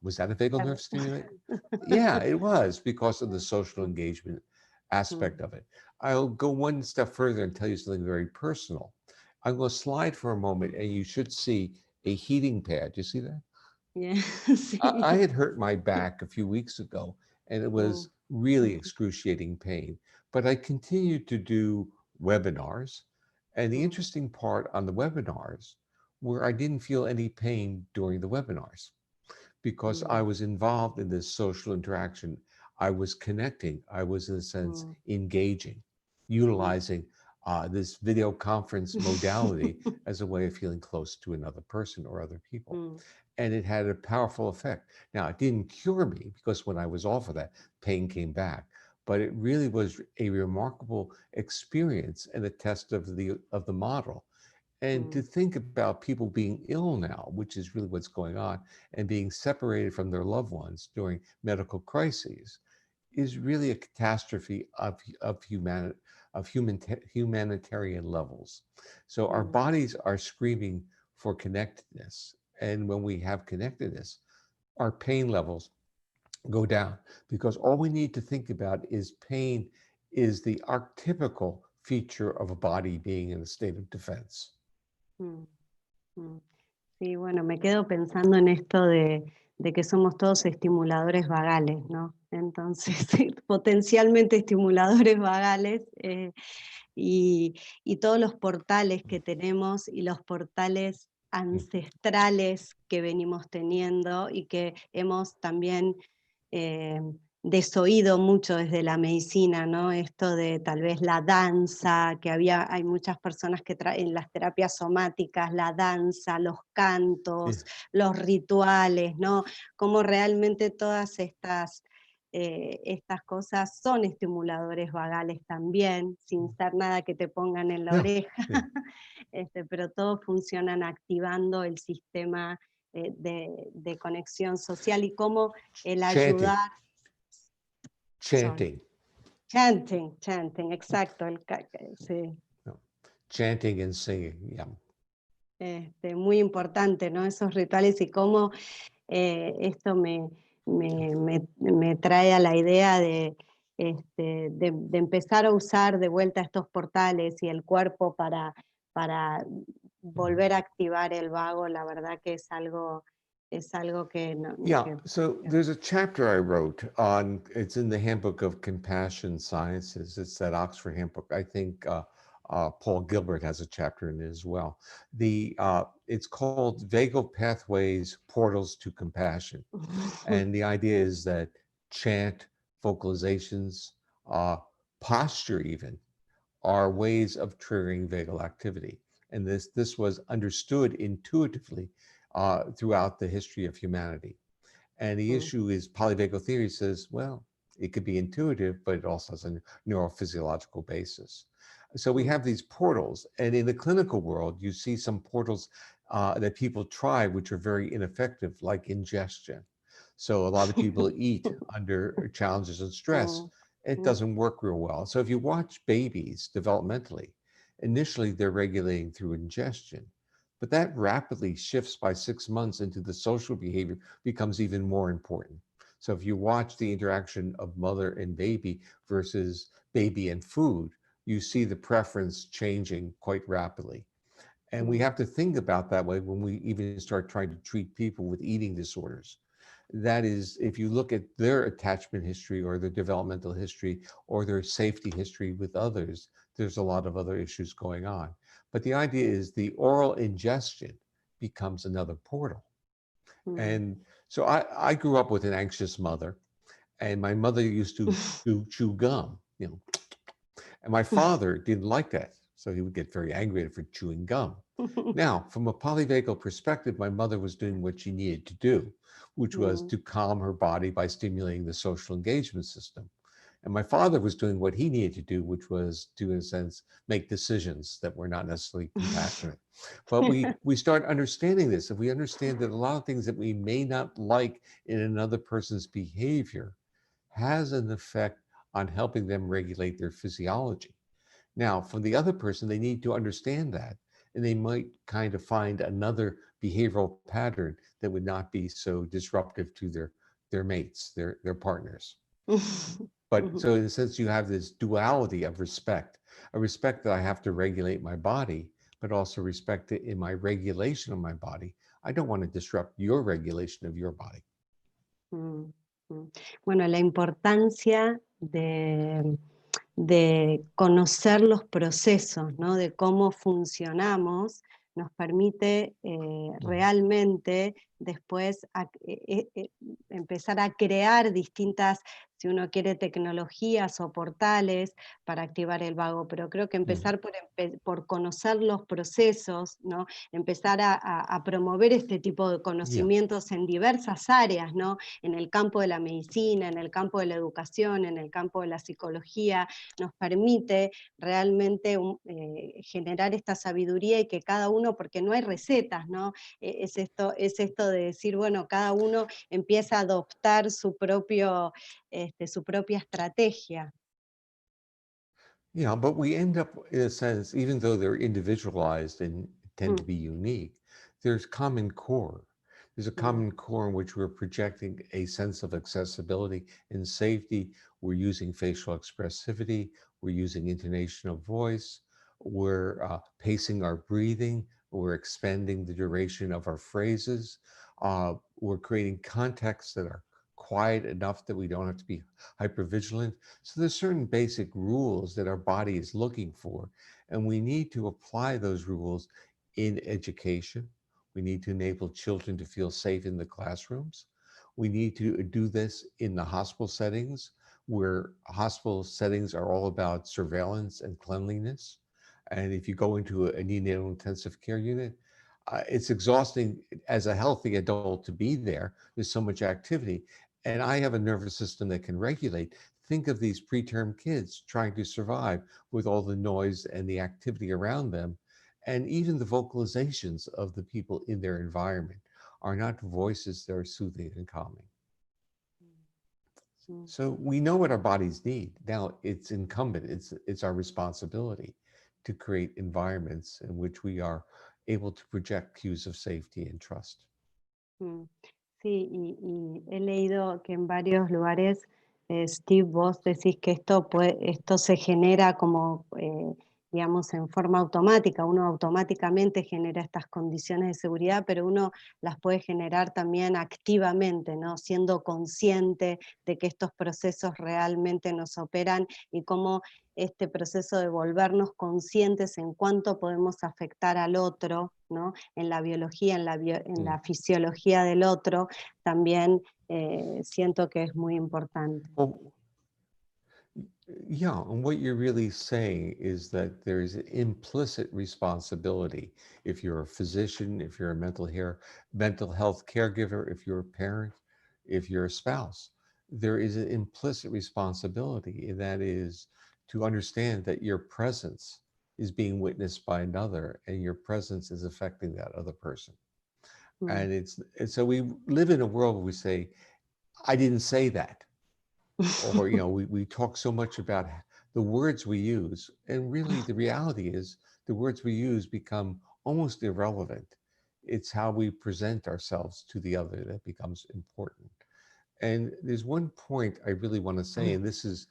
[SPEAKER 1] was that a vagal nerve stimulator? Yeah, it was because of the social engagement aspect
[SPEAKER 2] Mm,
[SPEAKER 1] of it. I'll go one step further and tell you something very personal. I'm going to slide for a moment, and you should see a heating pad. You see that?
[SPEAKER 2] yeah,
[SPEAKER 1] I
[SPEAKER 2] sí.
[SPEAKER 1] had hurt my back a few weeks ago, and it
[SPEAKER 2] Mm,
[SPEAKER 1] was really excruciating pain. But I continued to do webinars. And the
[SPEAKER 2] mm,
[SPEAKER 1] interesting part on the webinars where I didn't feel any pain during the webinars because I
[SPEAKER 2] mm,
[SPEAKER 1] was involved in this social interaction. I was connecting. I was, in a sense,
[SPEAKER 2] mm,
[SPEAKER 1] engaging,
[SPEAKER 2] mm.
[SPEAKER 1] utilizing this video conference modality as a way of feeling close to another person or other people.
[SPEAKER 2] Mm,
[SPEAKER 1] And it had a powerful effect. Now, it didn't cure me because when I was off of that, pain came back. But it really was a remarkable experience and a test of the model. And to think about people being ill now, which is really what's going on, and being separated from their loved ones during medical crises, is really a catastrophe of humanitarian levels. So our bodies are screaming for connectedness. And when we have connectedness, our pain levels go down, because all we need to think about is pain is the archetypical feature of a body being in a state of defense.
[SPEAKER 2] Sí, bueno, me quedo pensando en esto de que somos todos estimuladores vagales, ¿no? Entonces, potencialmente estimuladores vagales, y todos los portales que tenemos y los portales ancestrales que venimos teniendo y que hemos también desoído mucho desde la medicina, ¿no? Esto de tal vez la danza, que hay muchas personas que en las terapias somáticas, la danza, los cantos, los rituales, ¿no? Cómo realmente todas estas cosas son estimuladores vagales también, sin ser nada que te pongan en la oreja, pero todos funcionan activando el sistema de conexión social, y cómo el ayudar...
[SPEAKER 1] Chanting.
[SPEAKER 2] Chanting, exacto. Sí.
[SPEAKER 1] Chanting and singing, yeah.
[SPEAKER 2] Muy importante, ¿no? Esos rituales, y cómo esto me trae a la idea de empezar a usar de vuelta estos portales y el cuerpo para volver a activar el vago. La verdad que es algo que...
[SPEAKER 1] So there's a chapter I wrote on, it's in the Handbook of Compassion Sciences. It's that Oxford handbook. I think Paul Gilbert has a chapter in it as well. It's called Vagal Pathways, Portals to Compassion. And the idea is that chant, vocalizations, posture even, are ways of triggering vagal activity. And this was understood intuitively throughout the history of humanity. And the issue is Polyvagal Theory says, well, it could be intuitive, but it also has a neurophysiological basis. So we have these portals, and in the clinical world, you see some portals that people try, which are very ineffective, like ingestion. So a lot of people eat under challenges and stress. It doesn't work real well. So if you watch babies developmentally, initially they're regulating through ingestion, but that rapidly shifts by 6 months into the social behavior becomes even more important. So if you watch the interaction of mother and baby versus baby and food, you see the preference changing quite rapidly. And we have to think about that way when we even start trying to treat people with eating disorders. That is, if you look at their attachment history or their developmental history or their safety history with others, there's a lot of other issues going on. But the idea is the oral ingestion becomes another portal. And so I grew up with an anxious mother, and my mother used to chew gum, and my father didn't like that. So he would get very angry at her for chewing gum. Now, from a polyvagal perspective, my mother was doing what she needed to do, which was to calm her body by stimulating the social engagement system. And my father was doing what he needed to do, which was to, in a sense, make decisions that were not necessarily compassionate. But we start understanding this. If we understand that a lot of things that we may not like in another person's behavior has an effect on helping them regulate their physiology. Now, for the other person, they need to understand that, and they might kind of find another behavioral pattern that would not be so disruptive to their mates, their partners. But so in a sense, you have this duality of respect, a respect that I have to regulate my body, but also respect that in my regulation of my body, I don't want to disrupt your regulation of your body.
[SPEAKER 2] Bueno, la importancia de conocer los procesos, ¿no? De cómo funcionamos, nos permite realmente después empezar a crear distintas, si uno quiere, tecnologías o portales para activar el vago, pero creo que
[SPEAKER 1] Mm.
[SPEAKER 2] empezar por conocer los procesos, ¿no? Empezar a promover este tipo de
[SPEAKER 1] Yeah.
[SPEAKER 2] conocimientos en diversas áreas, ¿no? En el campo de la medicina, en el campo de la educación, en el campo de la psicología, nos permite realmente generar esta sabiduría y que cada uno, porque no hay recetas, ¿no? Es esto de decir, bueno, cada uno empieza a adoptar su propia estrategia.
[SPEAKER 1] Yeah, but we end up, in a sense, even though they're individualized and tend to
[SPEAKER 2] Mm,
[SPEAKER 1] be unique, there's common core. There's a
[SPEAKER 2] mm,
[SPEAKER 1] common core in which we're projecting a sense of accessibility and safety. We're using facial expressivity. We're using intonation of voice. We're pacing our breathing. We're expanding the duration of our phrases. We're creating contexts that are quiet enough that we don't have to be hypervigilant. So there's certain basic rules that our body is looking for, and we need to apply those rules in education. We need to enable children to feel safe in the classrooms. We need to do this in the hospital settings, where hospital settings are all about surveillance and cleanliness. And if you go into a neonatal intensive care unit, it's exhausting as a healthy adult to be there. There's so much activity. And I have a nervous system that can regulate. Think of these preterm kids trying to survive with all the noise and the activity around them. And even the vocalizations of the people in their environment are not voices that are soothing and calming.
[SPEAKER 2] mm.
[SPEAKER 1] So we know what our bodies need. Now it's incumbent, it's our responsibility to create environments in which we are able to project cues of safety and trust.
[SPEAKER 2] Mm. Sí, y he leído que en varios lugares, Steve, vos decís que esto se genera como, digamos, en forma automática. Uno automáticamente genera estas condiciones de seguridad, pero uno las puede generar también activamente, ¿no? Siendo consciente de que estos procesos realmente nos operan y cómo este proceso de volvernos conscientes en cuánto podemos afectar al otro, ¿no? En la biología, en
[SPEAKER 1] Mm.
[SPEAKER 2] la fisiología del otro, también siento que es muy importante.
[SPEAKER 1] Well, yeah, and what you're really saying is that there is an implicit responsibility. If you're a physician, if you're a mental health caregiver, if you're a parent, if you're a spouse, there is an implicit responsibility, and that is to understand that your presence is being witnessed by another, and your presence is affecting that other person.
[SPEAKER 2] Mm.
[SPEAKER 1] And so we live in a world where we say, "I didn't say that." Or we talk so much about the words we use, and really the reality is the words we use become almost irrelevant. It's how we present ourselves to the other that becomes important. And there's one point I really want to say, and this is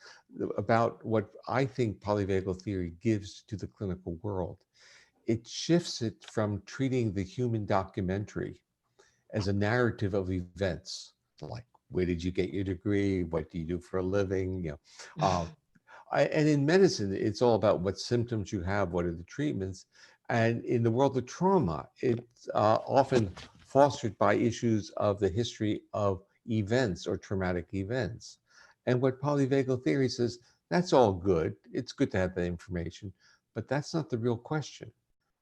[SPEAKER 1] about what I think polyvagal theory gives to the clinical world. It shifts it from treating the human documentary as a narrative of events, like where did you get your degree, what do you do for a living, and in medicine it's all about what symptoms you have, what are the treatments. And in the world of trauma, it's often fostered by issues of the history of events or traumatic events. And what polyvagal theory says, that's all good, it's good to have that information, but that's not the real question.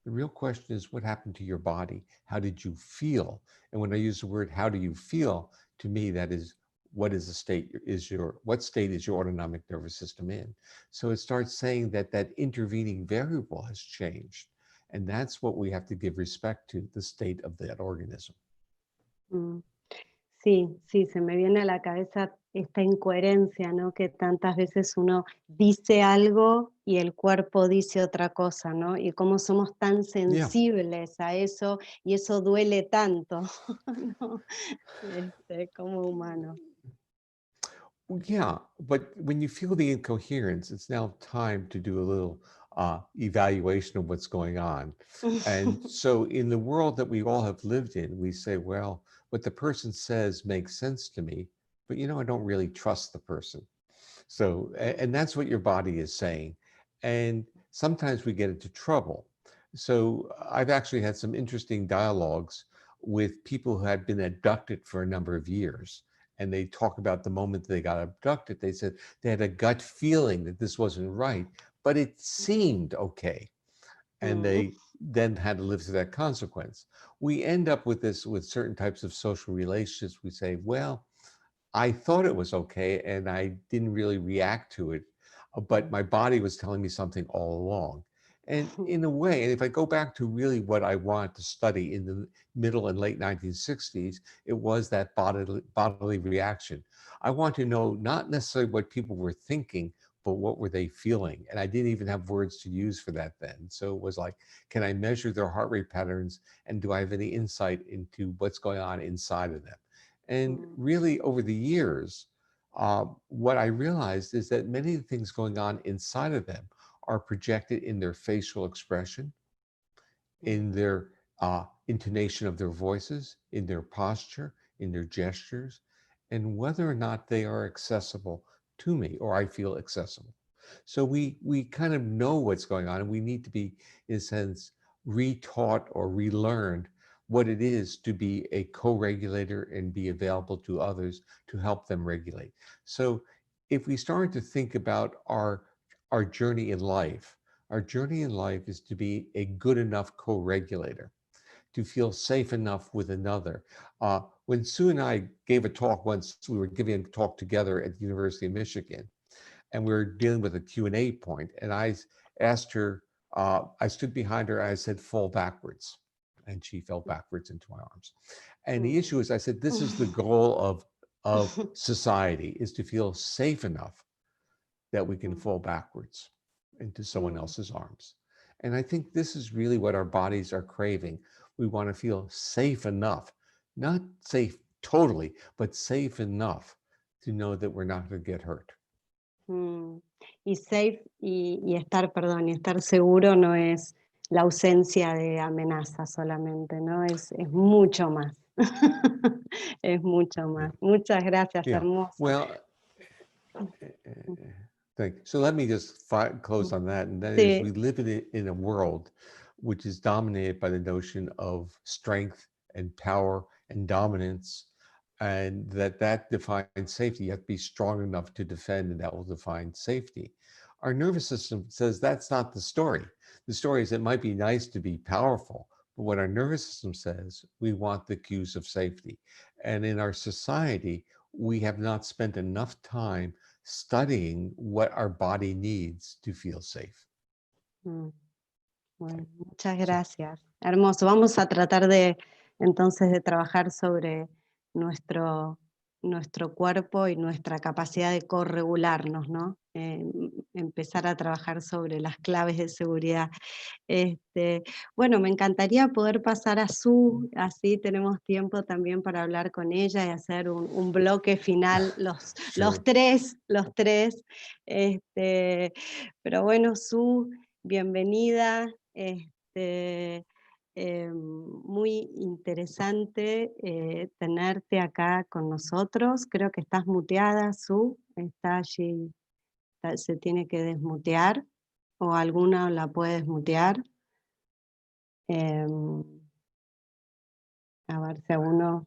[SPEAKER 1] The real question is what happened to your body? How did you feel? And when I use the word how do you feel, to me that is what state is your autonomic nervous system in? So it starts saying that that intervening variable has changed. And that's what we have to give respect to, the state of that organism.
[SPEAKER 2] Mm. Sí, sí, se me viene a la cabeza esta incoherencia, ¿no? Que tantas veces uno dice algo y el cuerpo dice otra cosa, ¿no? Y cómo somos tan
[SPEAKER 1] Yeah.
[SPEAKER 2] sensibles a eso y eso duele tanto, ¿no? Como humano.
[SPEAKER 1] Well, yeah, but when you feel the incoherence, it's now time to do a little evaluation of what's going on. And so, in the world that we all have lived in, we say, well, what the person says makes sense to me, but I don't really trust the person. So, and that's what your body is saying. And sometimes we get into trouble. So, I've actually had some interesting dialogues with people who had been abducted for a number of years. And they talk about the moment they got abducted, they said they had a gut feeling that this wasn't right, but it seemed okay. And they then had to live through that consequence. We end up with this with certain types of social relationships. We say, well, I thought it was okay and I didn't really react to it, but my body was telling me something all along. And in a way, and if I go back to really what I wanted to study in the middle and late 1960s, it was that bodily reaction. I want to know not necessarily what people were thinking, but what were they feeling? And I didn't even have words to use for that then. So it was like, can I measure their heart rate patterns? And do I have any insight into what's going on inside of them? And really, over the years, what I realized is that many of the things going on inside of them are projected in their facial expression, in their intonation of their voices, in their posture, in their gestures, and whether or not they are accessible to me or I feel accessible. So we kind of know what's going on, and we need to be, in a sense, retaught or relearned what it is to be a co-regulator and be available to others to help them regulate. So if we start to think about our journey in life, our journey in life is to be a good enough co-regulator, to feel safe enough with another. When Sue and I gave a talk once, we were giving a talk together at the University of Michigan, and we were dealing with a Q&A point, and I asked her, I stood behind her, and I said, fall backwards. And she fell backwards into my arms. And the issue is, I said, this is the goal of society, is to feel safe enough that we can fall backwards into someone else's arms. And I think this is really what our bodies are craving. We want to feel safe enough, not safe totally, but safe enough to know that we're not going to get hurt.
[SPEAKER 2] Y safe y estar, perdón, y estar seguro no es la ausencia de amenaza solamente, ¿no? Es mucho más. Es mucho más.
[SPEAKER 1] Yeah.
[SPEAKER 2] Muchas gracias,
[SPEAKER 1] Yeah.
[SPEAKER 2] hermosa.
[SPEAKER 1] Well, thank you. So let me just close on that. And that is, we live in a world which is dominated by the notion of strength and power and dominance, and that defines safety. You have to be strong enough to defend, and that will define safety. Our nervous system says that's not the story. The story is it might be nice to be powerful, but what our nervous system says, we want the cues of safety. And in our society, we have not spent enough time studying what our body needs to feel safe.
[SPEAKER 2] Bueno, muchas gracias. Hermoso. Vamos a tratar de entonces de trabajar sobre nuestro cuerpo y nuestra capacidad de corregularnos, ¿no? Empezar a trabajar sobre las claves de seguridad. Bueno, me encantaría poder pasar a Sue, así tenemos tiempo también para hablar con ella y hacer un bloque final, los tres. Pero bueno, Sue, bienvenida. Muy interesante tenerte acá con nosotros. Creo que estás muteada, Sue. Está allí, se tiene que desmutear, o alguna la puede desmutear. A ver si alguno...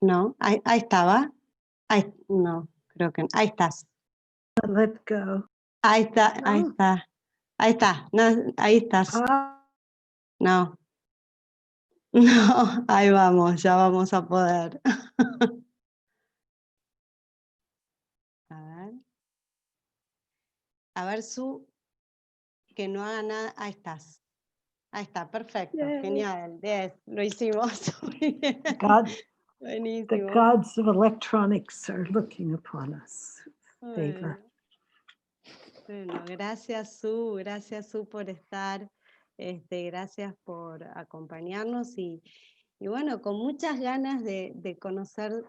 [SPEAKER 2] no, ahí estaba. No, creo que... Ahí estás.
[SPEAKER 3] Let go.
[SPEAKER 2] Ahí está, ahí está. Ahí está, no, ahí estás. No. No, ahí vamos, ya vamos a poder. A ver, Su, que no haga nada. Ahí estás. Ahí está, perfecto, genial. 10, lo hicimos. Buenísimo.
[SPEAKER 3] The gods of electronics are looking upon us. Favor.
[SPEAKER 2] Bueno, gracias Su por estar, gracias por acompañarnos y bueno, con muchas ganas de conocer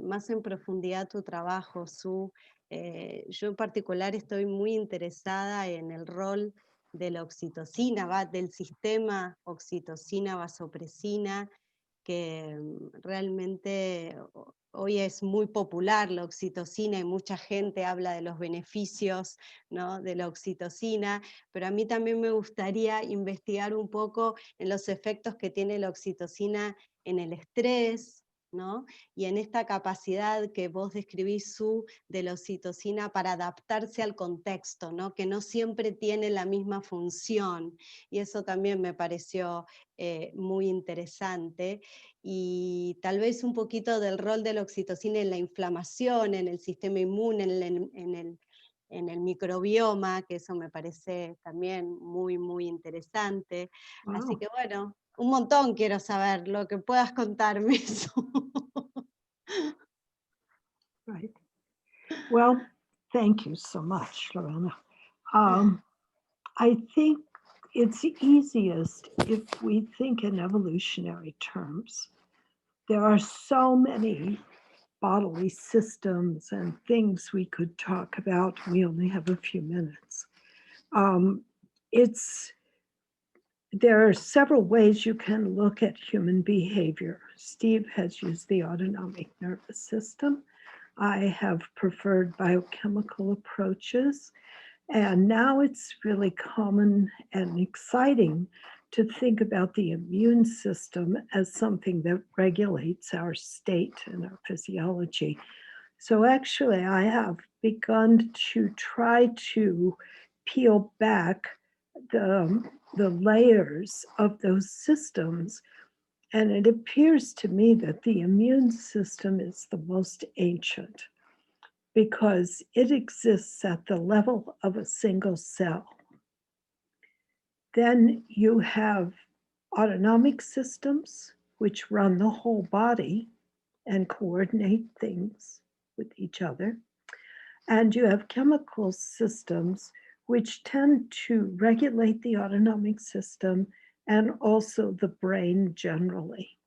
[SPEAKER 2] más en profundidad tu trabajo, Su. Yo en particular estoy muy interesada en el rol de la oxitocina, del sistema oxitocina-vasopresina, que realmente hoy es muy popular la oxitocina y mucha gente habla de los beneficios, ¿no?, de la oxitocina, pero a mí también me gustaría investigar un poco en los efectos que tiene la oxitocina en el estrés, ¿no?, y en esta capacidad que vos describís, Su, de la oxitocina para adaptarse al contexto, ¿no?, que no siempre tiene la misma función, y eso también me pareció muy interesante, y tal vez un poquito del rol de la oxitocina en la inflamación, en el sistema inmune, en el microbioma, que eso me parece también muy, muy interesante. Así
[SPEAKER 3] Wow,
[SPEAKER 2] que bueno, un montón quiero saber lo que puedas contarme eso.
[SPEAKER 3] right. Well, thank you so much, Lorena. I think it's easiest if we think in evolutionary terms. There are so many bodily systems and things we could talk about. We only have a few minutes. There are several ways you can look at human behavior. Steve has used the autonomic nervous system. I have preferred biochemical approaches. And now it's really common and exciting to think about the immune system as something that regulates our state and our physiology. So actually, I have begun to try to peel back the layers of those systems. And it appears to me that the immune system is the most ancient because it exists at the level of a single cell. Then you have autonomic systems, which run the whole body and coordinate things with each other. And you have chemical systems, which tend to regulate the autonomic system and also the brain generally.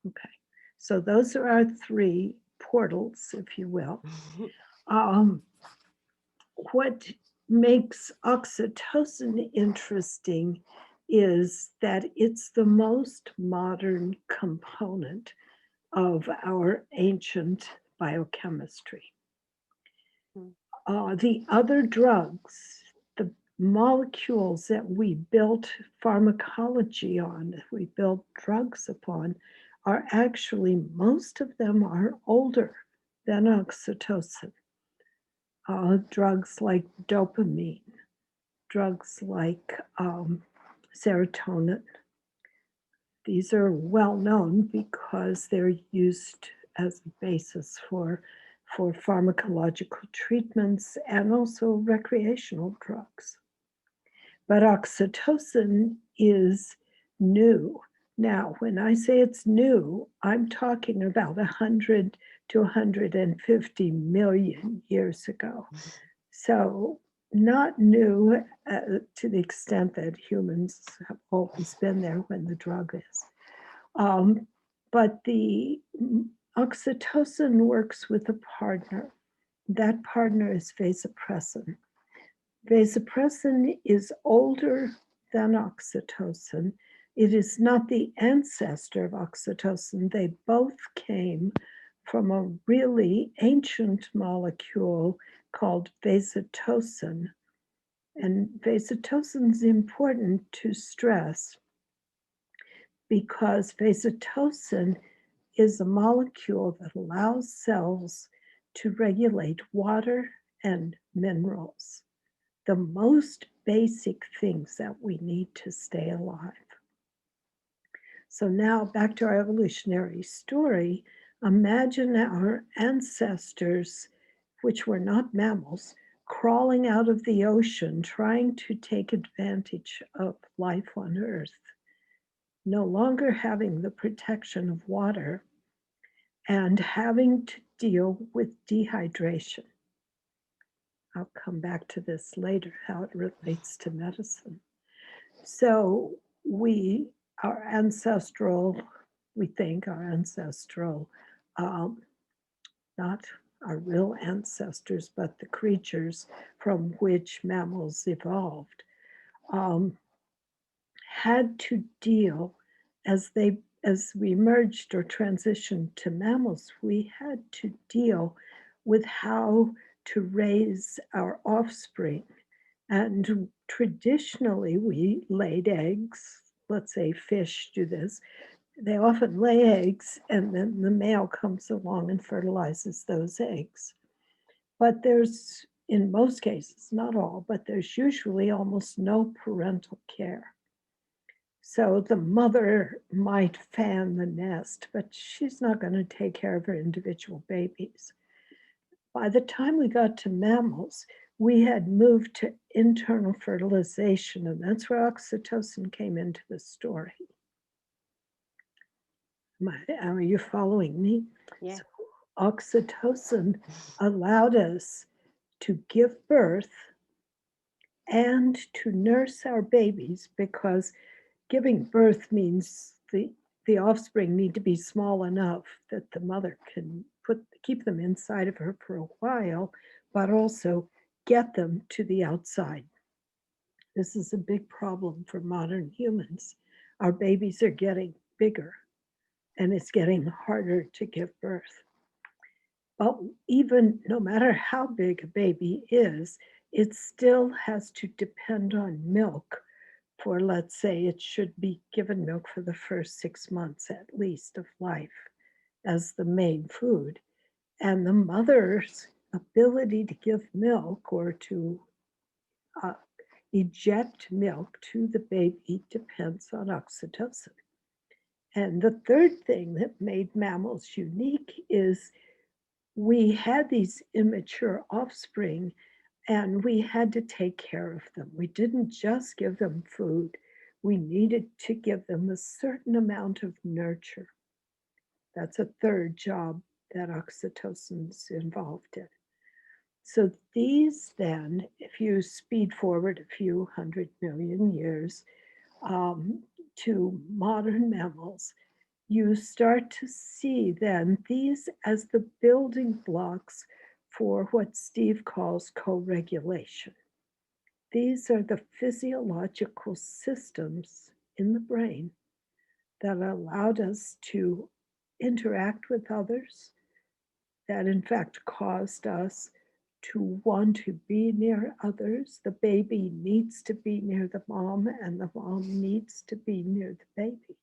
[SPEAKER 3] Okay, so those are our three portals, if you will. What makes oxytocin interesting is that it's the most modern component of our ancient biochemistry. The other drugs, the molecules that we built pharmacology on, we built drugs upon, are actually, most of them are older than oxytocin. Drugs like dopamine, drugs like serotonin. These are well known because they're used as a basis for pharmacological treatments and also recreational drugs. But oxytocin is new. Now, when I say it's new, I'm talking about 100 to 150 million years ago. So not new to the extent that humans have always been there when the drug is. But the oxytocin works with a partner. That partner is vasopressin. Vasopressin is older than oxytocin. It is not the ancestor of oxytocin. They both came from a really ancient molecule called vasotocin. And vasotocin is important to stress because vasotocin is a molecule that allows cells to regulate water and minerals, the most basic things that we need to stay alive. So now back to our evolutionary story. Imagine our ancestors, which were not mammals, crawling out of the ocean, trying to take advantage of life on Earth, no longer having the protection of water and having to deal with dehydration. I'll come back to this later, how it relates to medicine. So we think our ancestral, not our real ancestors, but the creatures from which mammals evolved, had to deal as they as we merged or transitioned to mammals, we had to deal with how to raise our offspring. And traditionally, we laid eggs. Let's say fish do this. They often lay eggs, and then the male comes along and fertilizes those eggs. But there's, in most cases, not all, but there's usually almost no parental care. So the mother might fan the nest, but she's not going to take care of her individual babies. By the time we got to mammals, we had moved to internal fertilization, and that's where oxytocin came into the story. Are you following me?
[SPEAKER 2] Yeah.
[SPEAKER 3] So oxytocin allowed us to give birth and to nurse our babies, because giving birth means the offspring need to be small enough that the mother can keep them inside of her for a while, but also get them to the outside. This is a big problem for modern humans. Our babies are getting bigger, and it's getting harder to give birth. But even no matter how big a baby is, it still has to depend on milk for, let's say, it should be given milk for the first 6 months at least of life as the main food. And the mother's ability to give milk or to eject milk to the baby depends on oxytocin. And the third thing that made mammals unique is we had these immature offspring, and we had to take care of them. We didn't just give them food. We needed to give them a certain amount of nurture. That's a third job that oxytocin's involved in. So these then, if you speed forward a few 100 million years to modern mammals, you start to see then these as the building blocks for what Steve calls co-regulation. These are the physiological systems in the brain that allowed us to interact with others, that in fact caused us to want to be near others. The baby needs to be near the mom, and the mom needs to be near the baby.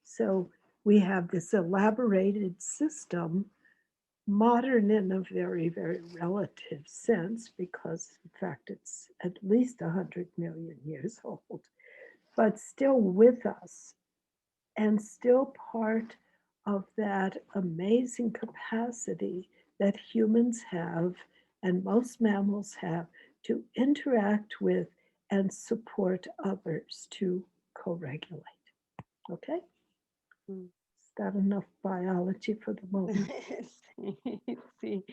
[SPEAKER 3] So we have this elaborated system, modern in a very, very relative sense, because in fact it's at least 100 million years old, but still with us and still part of that amazing capacity that humans have and most mammals have to interact with and support others to co-regulate. Okay? Is that enough biology for the moment?
[SPEAKER 2] Sí,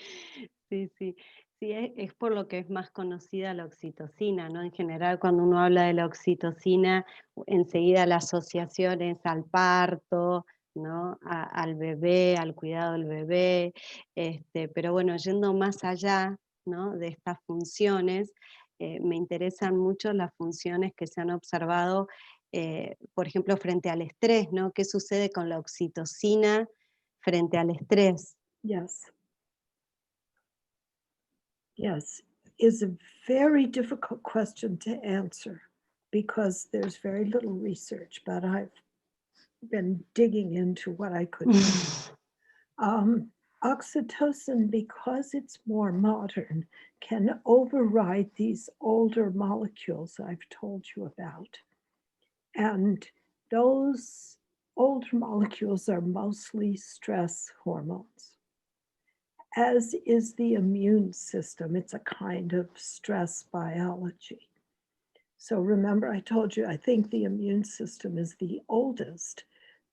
[SPEAKER 2] es por lo que es más conocida la oxitocina, ¿no? En general, cuando uno habla de la oxitocina, enseguida la asociación es al parto, ¿no? Al bebé, al cuidado del bebé, pero bueno, yendo más allá, ¿no? De estas funciones, me interesan mucho las funciones que se han observado, por ejemplo, frente al estrés, ¿no? ¿Qué sucede con la oxitocina frente al estrés?
[SPEAKER 3] Yes. Yes, is a very difficult question to answer because there's very little research, but I've been digging into what I could. Oxytocin, because it's more modern, can override these older molecules I've told you about. And those older molecules are mostly stress hormones, as is the immune system. It's a kind of stress biology. So remember, I told you, I think the immune system is the oldest,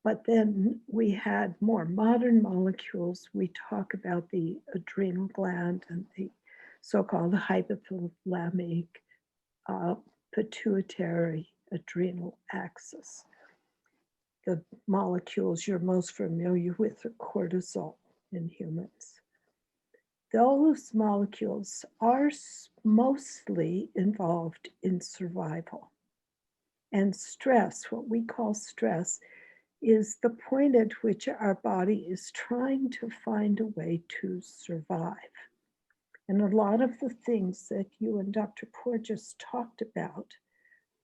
[SPEAKER 3] but then we had more modern molecules. We talk about the adrenal gland and the so-called hypothalamic pituitary adrenal axis. The molecules you're most familiar with are cortisol in humans. Those molecules are mostly involved in survival. And stress, what we call stress, is the point at which our body is trying to find a way to survive. And a lot of the things that you and Dr. Porges talked about,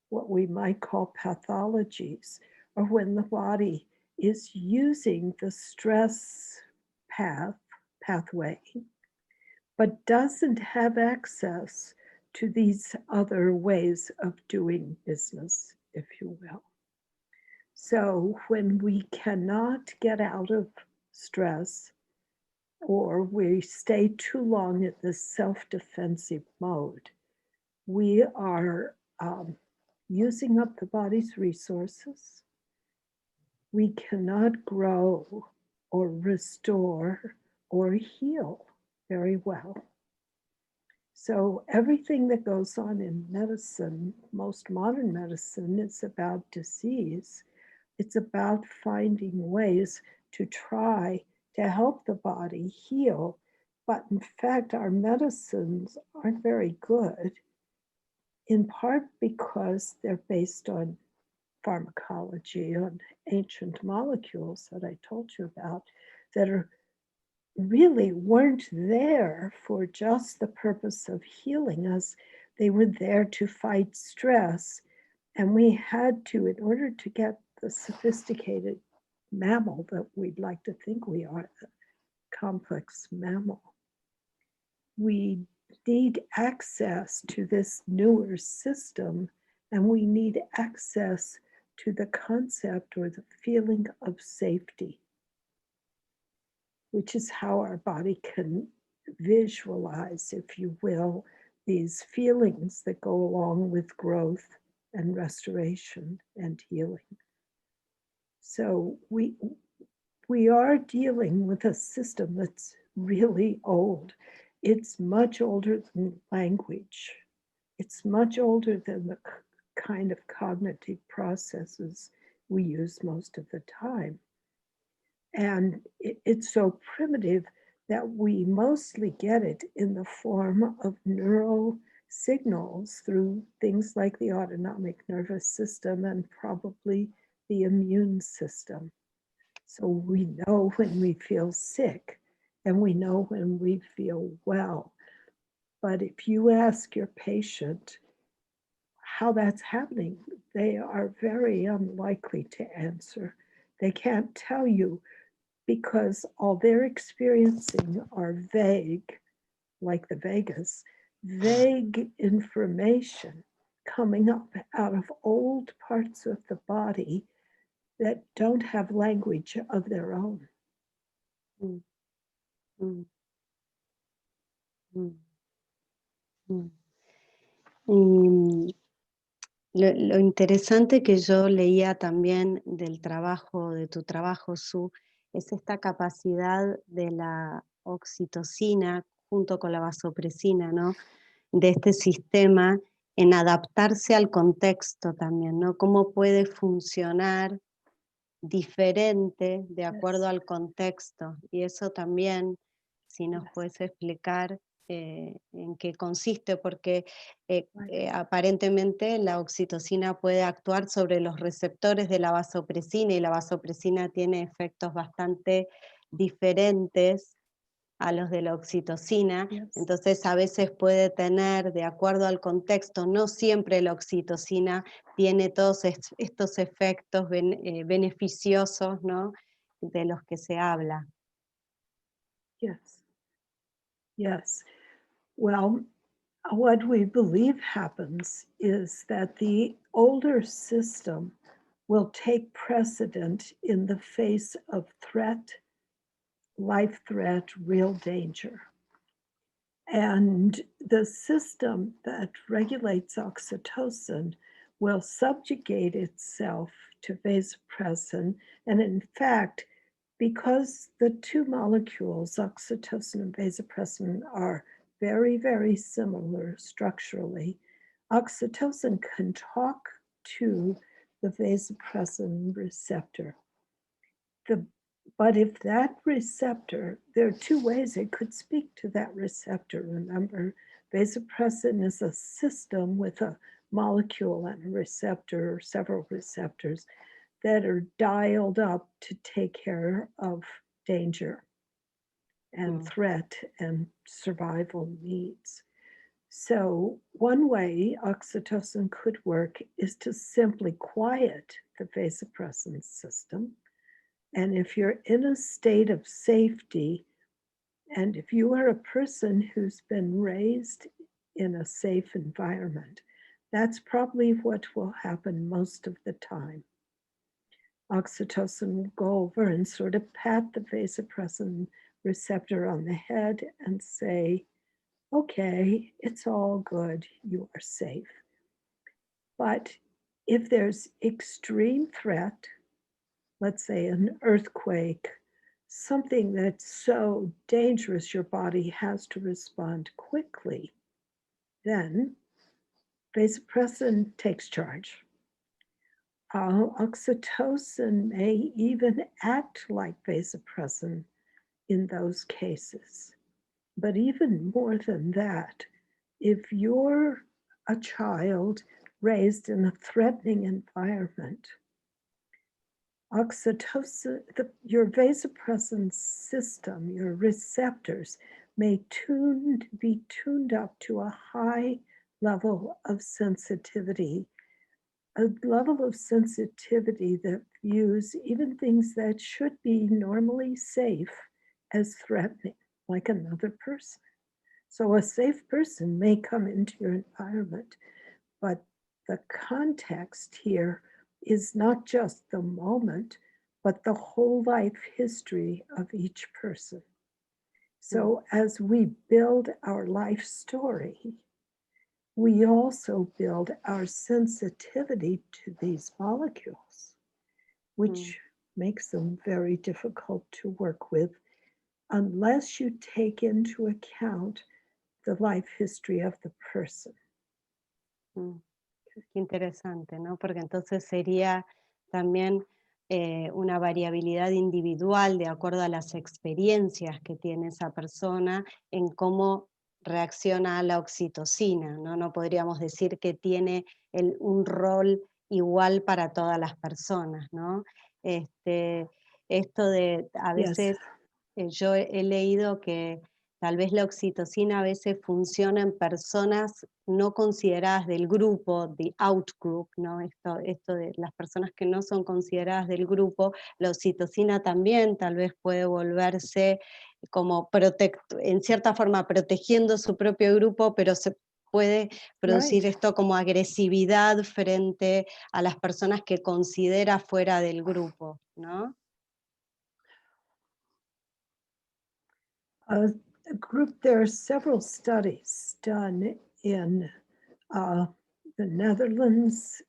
[SPEAKER 3] what we might call pathologies, are when the body is using the stress pathway, but doesn't have access to these other ways of doing business, if you will. So when we cannot get out of stress, or we stay too long in this self-defensive mode, we are using up the body's resources. We cannot grow or restore or heal very well. So everything that goes on in medicine, most modern medicine, is about disease. It's about finding ways to try to help the body heal. But in fact, our medicines aren't very good, in part because they're based on pharmacology, on ancient molecules that I told you about, that are really weren't there for just the purpose of healing us. They were there to fight stress. And we had to, in order to get the sophisticated mammal that we'd like to think we are, the complex mammal, we need access to this newer system, and we need access to the concept or the feeling of safety, which is how our body can visualize, if you will, these feelings that go along with growth and restoration and healing. So we are dealing with a system that's really old. It's much older than language. It's much older than the kind of cognitive processes we use most of the time. And it's so primitive that we mostly get it in the form of neural signals through things like the autonomic nervous system and probably the immune system. So we know when we feel sick and we know when we feel well. But if you ask your patient how that's happening, they are very unlikely to answer. They can't tell you because all they're experiencing are vague, like the vagus, vague information coming up out of old parts of the body that don't have language of their own.
[SPEAKER 2] Mm, mm, mm, mm. Y lo interesante que yo leía también del trabajo, de tu trabajo, Su, es esta capacidad de la oxitocina junto con la vasopresina, ¿no? De este sistema en adaptarse al contexto también, ¿no? Cómo puede funcionar diferente de acuerdo al contexto. Y eso también, si nos puedes explicar en qué consiste, porque aparentemente la oxitocina puede actuar sobre los receptores de la vasopresina y la vasopresina tiene efectos bastante diferentes a los de la oxitocina.
[SPEAKER 3] Yes.
[SPEAKER 2] Entonces a veces puede tener, de acuerdo al contexto, no siempre la oxitocina tiene todos estos efectos beneficiosos, ¿no?, de los que se habla.
[SPEAKER 3] Yes. Yes. Well, what we believe happens is that the older system will take precedent in the face of threat, life threat, real danger. And the system that regulates oxytocin will subjugate itself to vasopressin. And in fact, because the two molecules, oxytocin and vasopressin, are very, very similar structurally, oxytocin can talk to the vasopressin receptor. But if that receptor, there are two ways it could speak to that receptor. Remember, vasopressin is a system with a molecule and a receptor or several receptors. that are dialed up to take care of danger and threat and survival needs. So one way oxytocin could work is to simply quiet the vasopressin system. And if you're in a state of safety, and if you are a person who's been raised in a safe environment, that's probably what will happen most of the time. Oxytocin will go over and sort of pat the vasopressin receptor on the head and say, okay, it's all good, you are safe. But if there's extreme threat, let's say an earthquake, something that's so dangerous your body has to respond quickly, then vasopressin takes charge. Oxytocin may even act like vasopressin in those cases. But even more than that, if you're a child raised in a threatening environment, oxytocin, your vasopressin system, your receptors may be tuned up to a high level of sensitivity, a level of sensitivity that views even things that should be normally safe as threatening, like another person. So a safe person may come into your environment, but the context here is not just the moment, but the whole life history of each person. So as we build our life story, we also build our sensitivity to these molecules, which makes them very difficult to work with unless you take into account the life history of the person.
[SPEAKER 2] Qué interesante, ¿no? Porque entonces sería también una variabilidad individual de acuerdo a las experiencias que tiene esa persona en cómo reacciona a la oxitocina, ¿no? No podríamos decir que tiene un rol igual para todas las personas, ¿no? Esto de, a veces yo he leído que tal vez la oxitocina a veces funciona en personas no consideradas del grupo, the outgroup, ¿no? Esto de las personas que no son consideradas del grupo, la oxitocina también tal vez puede volverse como en cierta forma protegiendo su propio grupo, pero se puede producir esto como agresividad frente a las personas que considera fuera del grupo, ¿no?
[SPEAKER 3] There are several studies done in the Netherlands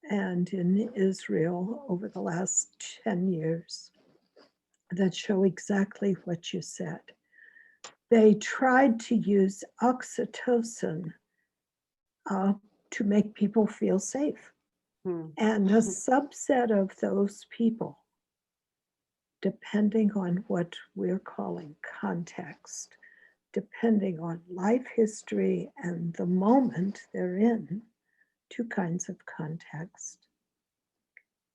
[SPEAKER 3] and in Israel over the last 10 years that show exactly what you said. They tried to use oxytocin to make people feel safe. And a subset of those people, depending on what we're calling context, depending on life history and the moment they're in, two kinds of context.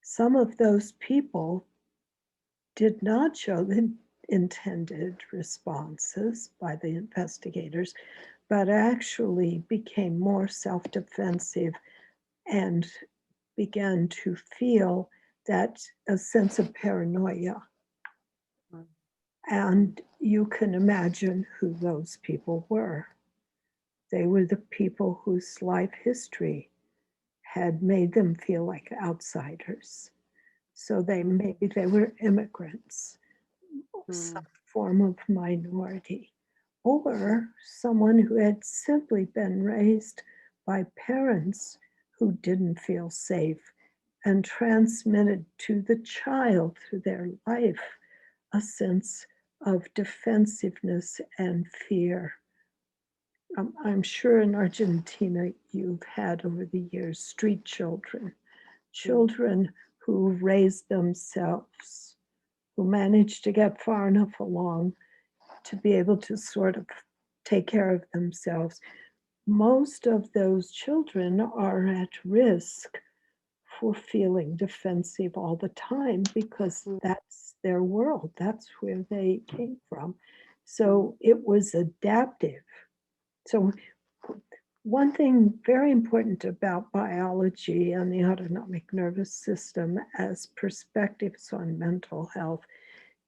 [SPEAKER 3] Some of those people did not show the intended responses by the investigators, but actually became more self-defensive and began to feel that a sense of paranoia. And you can imagine who those people were. They were the people whose life history had made them feel like outsiders. So maybe they were immigrants, some form of minority, or someone who had simply been raised by parents who didn't feel safe and transmitted to the child through their life a sense of defensiveness and fear. I'm sure in Argentina you've had over the years street children who raised themselves, who managed to get far enough along to be able to sort of take care of themselves. Most of those children are at risk for feeling defensive all the time because that's their world. That's where they came from. So it was adaptive. So one thing very important about biology and the autonomic nervous system as perspectives on mental health,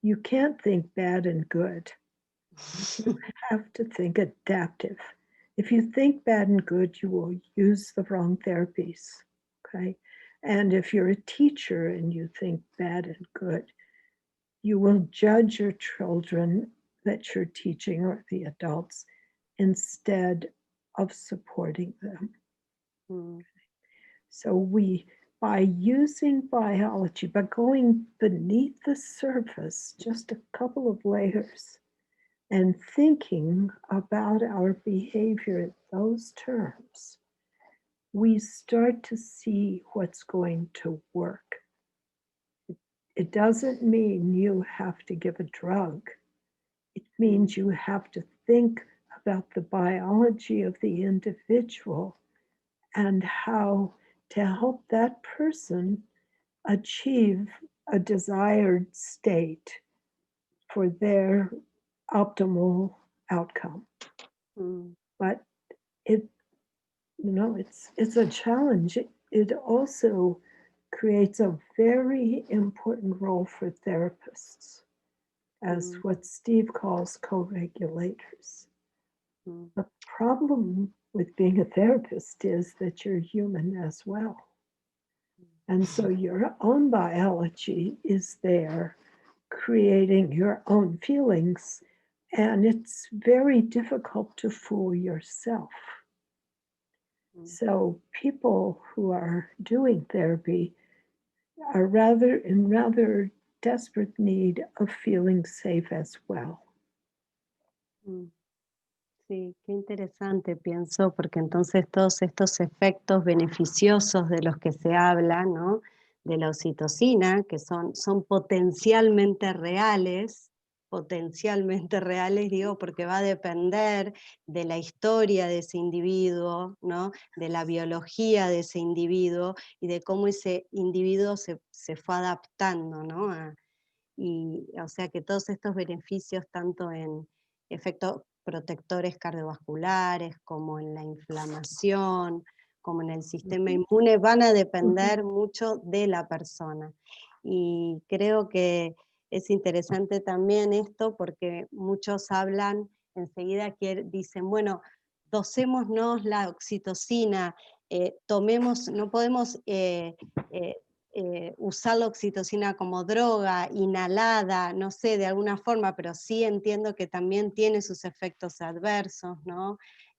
[SPEAKER 3] you can't think bad and good. You have to think adaptive. If you think bad and good, you will use the wrong therapies, okay? And if you're a teacher and you think bad and good, you will judge your children that you're teaching or the adults instead of supporting them. So by using biology, by going beneath the surface, just a couple of layers, and thinking about our behavior in those terms, we start to see what's going to work. It doesn't mean you have to give a drug. It means you have to think about the biology of the individual and how to help that person achieve a desired state for their optimal outcome. But it's a challenge. It also creates a very important role for therapists as what Steve calls co-regulators. The problem with being a therapist is that you're human as well. And so your own biology is there creating your own feelings, and it's very difficult to fool yourself. So people who are doing therapy are in rather desperate need of feeling safe as well.
[SPEAKER 2] Sí, qué interesante, pienso, porque entonces todos estos efectos beneficiosos de los que se habla, ¿no? De la oxitocina, que son potencialmente reales, digo, porque va a depender de la historia de ese individuo, ¿no? De la biología de ese individuo y de cómo ese individuo se fue adaptando, ¿no? O sea que todos estos beneficios, tanto en efectos protectores cardiovasculares, como en la inflamación, como en el sistema inmune, van a depender mucho de la persona. Y creo que es interesante también esto porque muchos hablan, enseguida dicen, bueno, dosémonos la oxitocina, no podemos usar la oxitocina como droga, inhalada, no sé, de alguna forma, pero sí entiendo que también tiene sus efectos adversos, ¿no?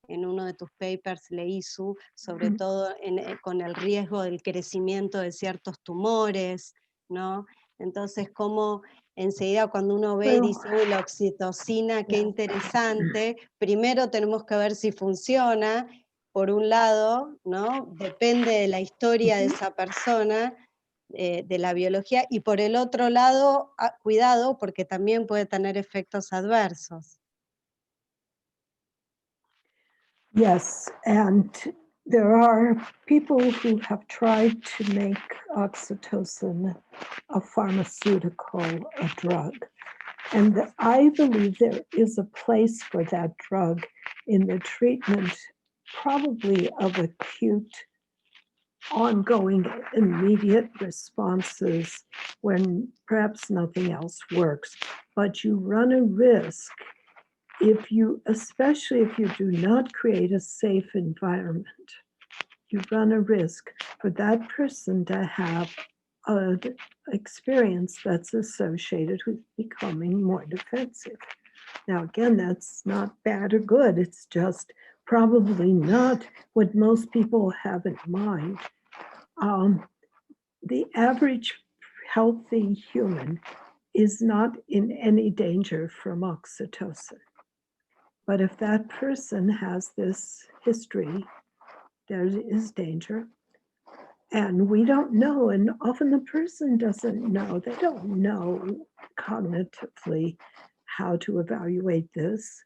[SPEAKER 2] En uno de tus papers leí sobre todo con el riesgo del crecimiento de ciertos tumores, ¿no? Entonces, como enseguida cuando uno ve y dice, uy, la oxitocina, qué interesante, primero tenemos que ver si funciona, por un lado, ¿no? Depende de la historia de esa persona, de la biología, y por el otro lado, cuidado, porque también puede tener efectos adversos.
[SPEAKER 3] Yes, and there are people who have tried to make oxytocin a pharmaceutical, a drug. And I believe there is a place for that drug in the treatment, probably of acute, ongoing, immediate responses when perhaps nothing else works. But you run a risk especially if you do not create a safe environment, you run a risk for that person to have an experience that's associated with becoming more defensive. Now, again, that's not bad or good. It's just probably not what most people have in mind. The average healthy human is not in any danger from oxytocin. But if that person has this history, there is danger. And we don't know, and often the person doesn't know. They don't know cognitively how to evaluate this.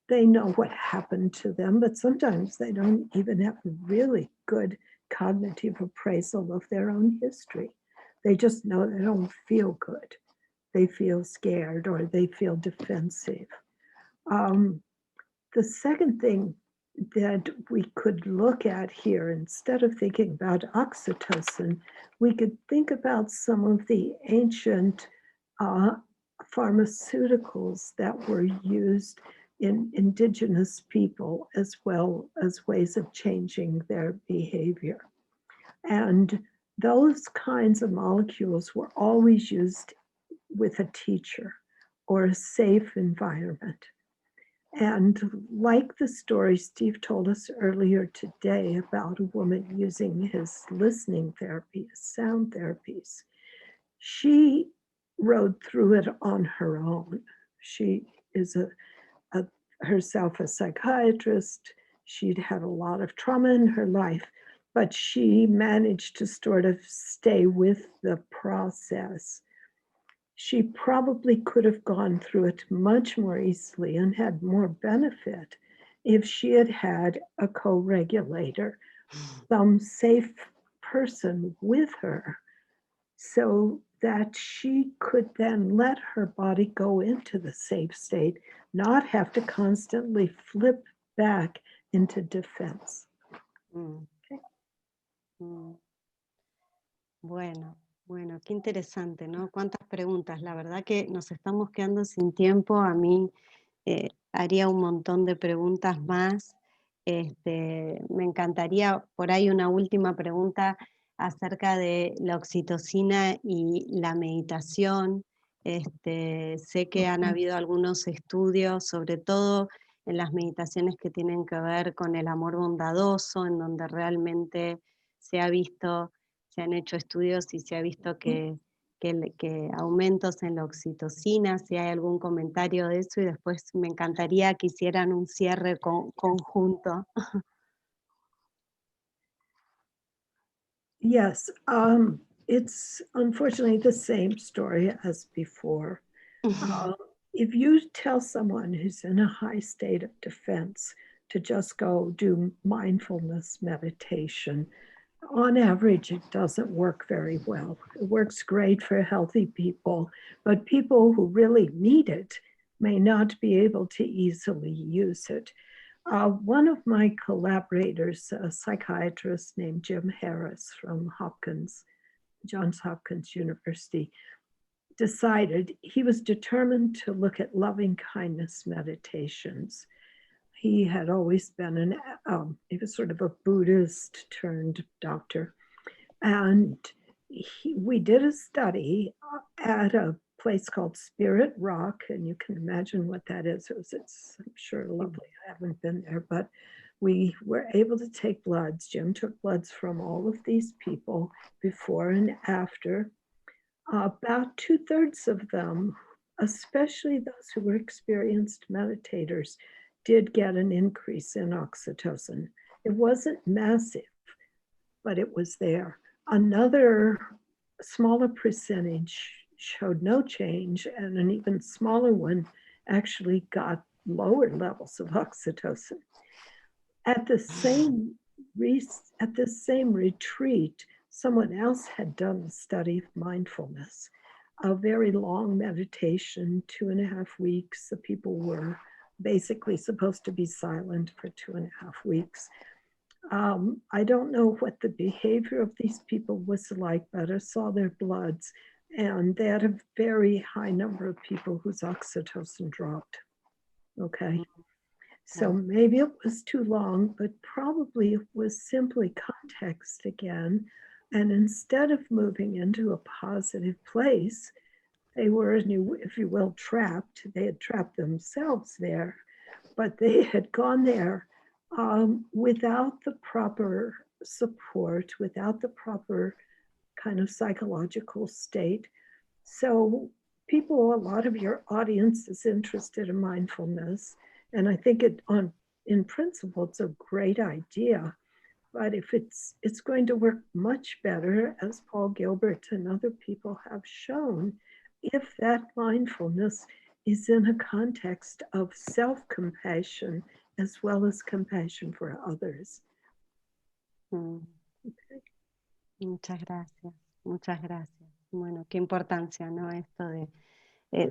[SPEAKER 3] they know what happened to them, but sometimes they don't even have really good cognitive appraisal of their own history. They just know they don't feel good. They feel scared or they feel defensive. The second thing that we could look at here, instead of thinking about oxytocin, we could think about some of the ancient pharmaceuticals that were used in indigenous people, as well as ways of changing their behavior. And those kinds of molecules were always used with a teacher or a safe environment. And like the story Steve told us earlier today about a woman using his listening therapy, his sound therapies, she rode through it on her own. She is herself a psychiatrist. She'd had a lot of trauma in her life, but she managed to sort of stay with the process. She probably could have gone through it much more easily and had more benefit if she had had a co-regulator, some safe person with her, so that she could then let her body go into the safe state, not have to constantly flip back into defense.
[SPEAKER 2] Okay. Bueno, qué interesante, ¿no? Cuántas preguntas. La verdad que nos estamos quedando sin tiempo. A mí haría un montón de preguntas más. Me encantaría por ahí una última pregunta acerca de la oxitocina y la meditación. Sé que han habido algunos estudios, sobre todo en las meditaciones que tienen que ver con el amor bondadoso, en donde realmente se ha visto, se han hecho estudios y se ha visto que aumentos en la oxitocina, si hay algún comentario de eso, y después me encantaría que hicieran un cierre conjunto.
[SPEAKER 3] Yes, it's unfortunately the same story as before. If you tell someone who's in a high state of defense to just go do mindfulness meditation, on average, it doesn't work very well. It works great for healthy people, but people who really need it may not be able to easily use it. One of my collaborators, a psychiatrist named Jim Harris from Johns Hopkins University, decided he was determined to look at loving kindness meditations. He had always been he was sort of a Buddhist turned doctor. And we did a study at a place called Spirit Rock, and you can imagine what that is. It's I'm sure lovely. I haven't been there, but we were able to take bloods. Jim took bloods from all of these people before and after. About 2/3 of them, especially those who were experienced meditators, did get an increase in oxytocin. It wasn't massive, but it was there. Another smaller percentage showed no change, and an even smaller one actually got lower levels of oxytocin. At the same retreat, someone else had done a study of mindfulness, a very long meditation, 2.5 weeks. The people were basically supposed to be silent for 2.5 weeks. I don't know what the behavior of these people was like, but I saw their bloods, and they had a very high number of people whose oxytocin dropped. Okay. So maybe it was too long, but probably it was simply context again. And instead of moving into a positive place, they were, if you will, trapped. They had trapped themselves there, but they had gone there without the proper support, without the proper kind of psychological state. So people, a lot of your audience is interested in mindfulness. And I think in principle, it's a great idea. But if it's going to work much better, as Paul Gilbert and other people have shown, if that mindfulness is in a context of self-compassion as well as compassion for others.
[SPEAKER 2] Okay. Muchas gracias, muchas gracias. Bueno, qué importancia, ¿no? Esto de,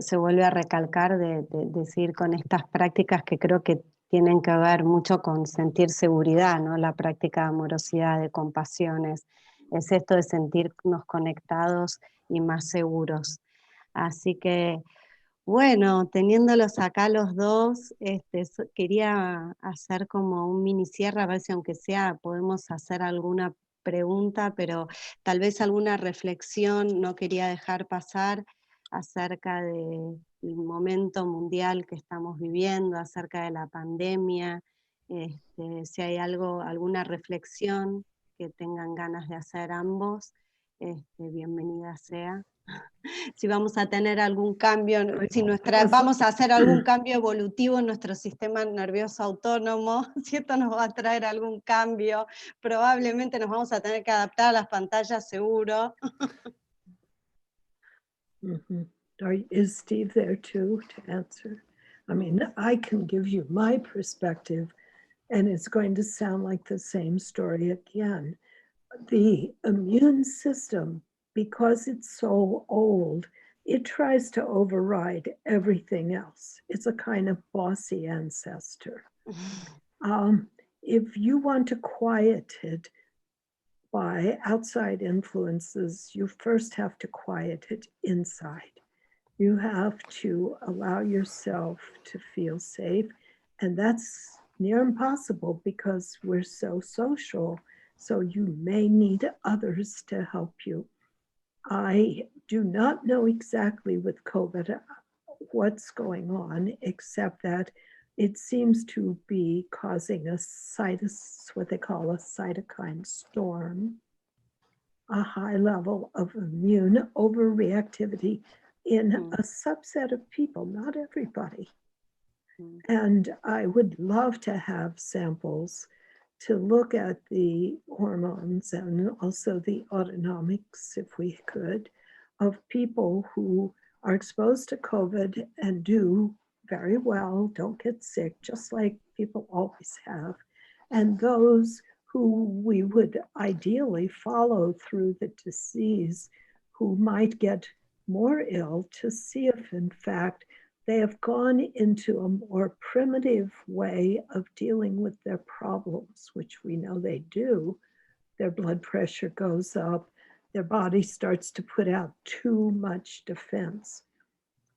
[SPEAKER 2] se vuelve a recalcar de decir con estas prácticas que creo que tienen que ver mucho con sentir seguridad, ¿no? La práctica de amorosidad, de compasiones, es esto de sentirnos conectados y más seguros. Así que, bueno, teniéndolos acá los dos, quería hacer como un mini cierre, a ver si aunque sea podemos hacer alguna pregunta, pero tal vez alguna reflexión no quería dejar pasar acerca del momento mundial que estamos viviendo, acerca de la pandemia, si hay alguna reflexión que tengan ganas de hacer ambos, bienvenida sea. Si vamos a tener algún cambio, si vamos a hacer algún cambio evolutivo en nuestro sistema nervioso autónomo, si esto nos va a traer algún cambio, probablemente nos vamos a tener que adaptar a las pantallas, seguro.
[SPEAKER 3] Is Steve there too to answer? I mean, I can give you my perspective, and it's going to sound like the same story again. The immune system, because it's so old, it tries to override everything else. It's a kind of bossy ancestor. If you want to quiet it by outside influences, you first have to quiet it inside. You have to allow yourself to feel safe, and that's near impossible because we're so social. So you may need others to help you. I do not know exactly with COVID what's going on, except that it seems to be causing what they call a cytokine storm, a high level of immune overreactivity in a subset of people, not everybody. And I would love to have samples to look at the hormones and also the autonomics, if we could, of people who are exposed to COVID and do very well, don't get sick, just like people always have, and those who we would ideally follow through the disease, who might get more ill, to see if in fact they have gone into a more primitive way of dealing with their problems, which we know they do. Their blood pressure goes up, their body starts to put out too much defense.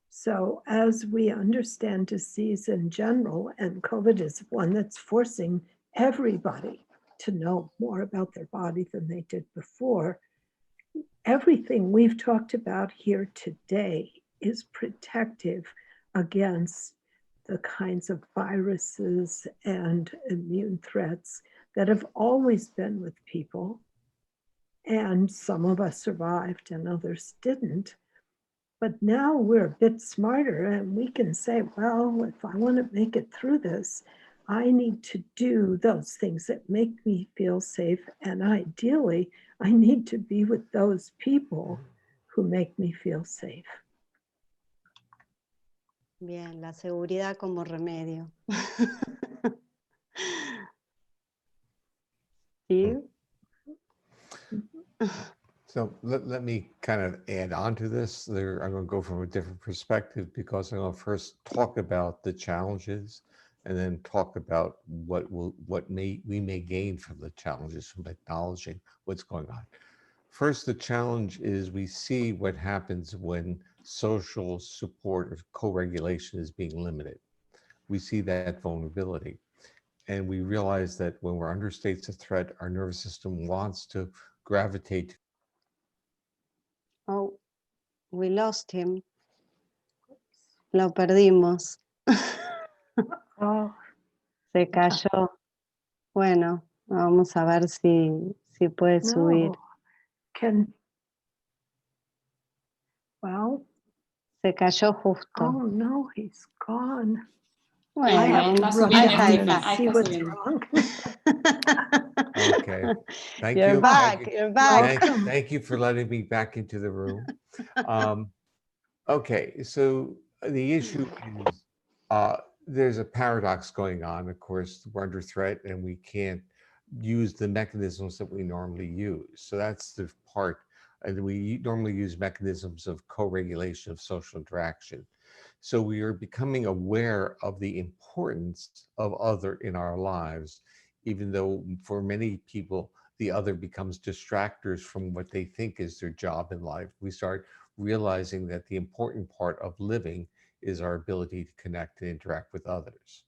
[SPEAKER 3] So as we understand disease in general, and COVID is one that's forcing everybody to know more about their body than they did before, everything we've talked about here today is protective against the kinds of viruses and immune threats that have always been with people. And some of us survived and others didn't. But now we're a bit smarter and we can say, well, if I want to make it through this, I need to do those things that make me feel safe. And ideally, I need to be with those people who make me feel safe.
[SPEAKER 2] Bien, la seguridad como remedio. ¿Sí?
[SPEAKER 1] So let me kind of add on to this. I'm going to go from a different perspective because I'm going to first talk about the challenges and then talk about what we may gain from the challenges from acknowledging what's going on. First, the challenge is we see what happens when social support or co-regulation is being limited. We see that vulnerability. And we realize that when we're under states of threat, our nervous system wants to gravitate.
[SPEAKER 2] Oh, we lost him. Lo perdimos.
[SPEAKER 3] Oh,
[SPEAKER 2] Se cayó. Bueno, vamos a ver si puede subir.
[SPEAKER 3] Well,
[SPEAKER 2] se cayó justo.
[SPEAKER 3] Oh no, he's gone.
[SPEAKER 2] Bueno,
[SPEAKER 3] Ahí see what's wrong.
[SPEAKER 1] Okay, thank
[SPEAKER 2] you're
[SPEAKER 1] you.
[SPEAKER 2] Back. You're back.
[SPEAKER 1] Thank you for letting me back into the room. Okay, so the issue is there's a paradox going on. Of course, we're under threat and we can't use the mechanisms that we normally use. So that's the part. And we normally use mechanisms of co-regulation of social interaction. So we are becoming aware of the importance of other in our lives, even though for many people, the other becomes distractors from what they think is their job in life. We start realizing that the important part of living is our ability to connect and interact with others.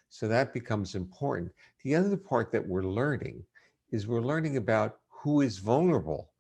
[SPEAKER 1] So that becomes important. The other part that we're learning is we're learning about who is vulnerable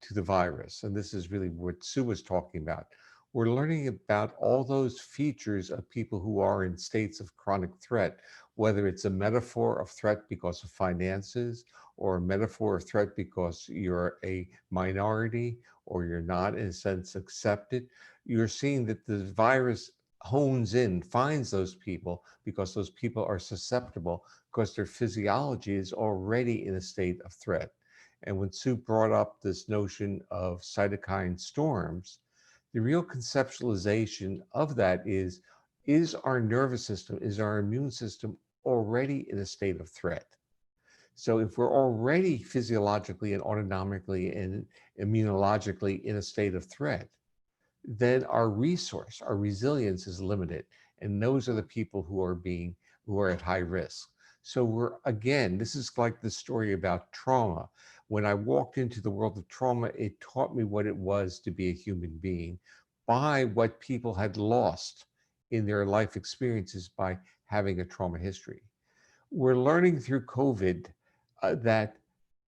[SPEAKER 1] to the virus. And this is really what Sue was talking about. We're learning about all those features of people who are in states of chronic threat, whether it's a metaphor of threat because of finances, or a metaphor of threat because you're a minority, or you're not, in a sense, accepted. You're seeing that the virus hones in, finds those people because those people are susceptible because their physiology is already in a state of threat. And when Sue brought up this notion of cytokine storms, the real conceptualization of that is our nervous system, is our immune system already in a state of threat? So if we're already physiologically and autonomically and immunologically in a state of threat, then our resource, our resilience is limited. And those are the people who are at high risk. So we're, again, this is like the story about trauma. When I walked into the world of trauma, it taught me what it was to be a human being by what people had lost in their life experiences by having a trauma history. We're learning through COVID that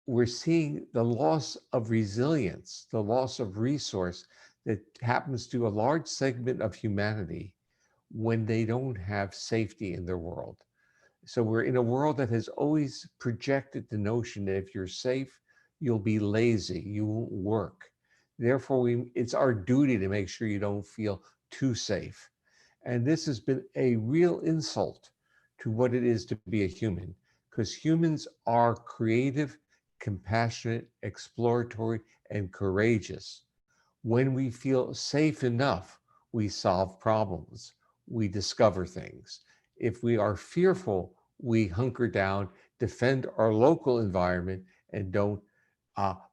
[SPEAKER 1] we're seeing the loss of resilience, the loss of resource that happens to a large segment of humanity when they don't have safety in their world. So we're in a world that has always projected the notion that if you're safe, you'll be lazy, you won't work. Therefore, it's our duty to make sure you don't feel too safe. And this has been a real insult to what it is to be a human, because humans are creative, compassionate, exploratory, and courageous. When we feel safe enough, we solve problems, we discover things. If we are fearful, we hunker down, defend our local environment, and don't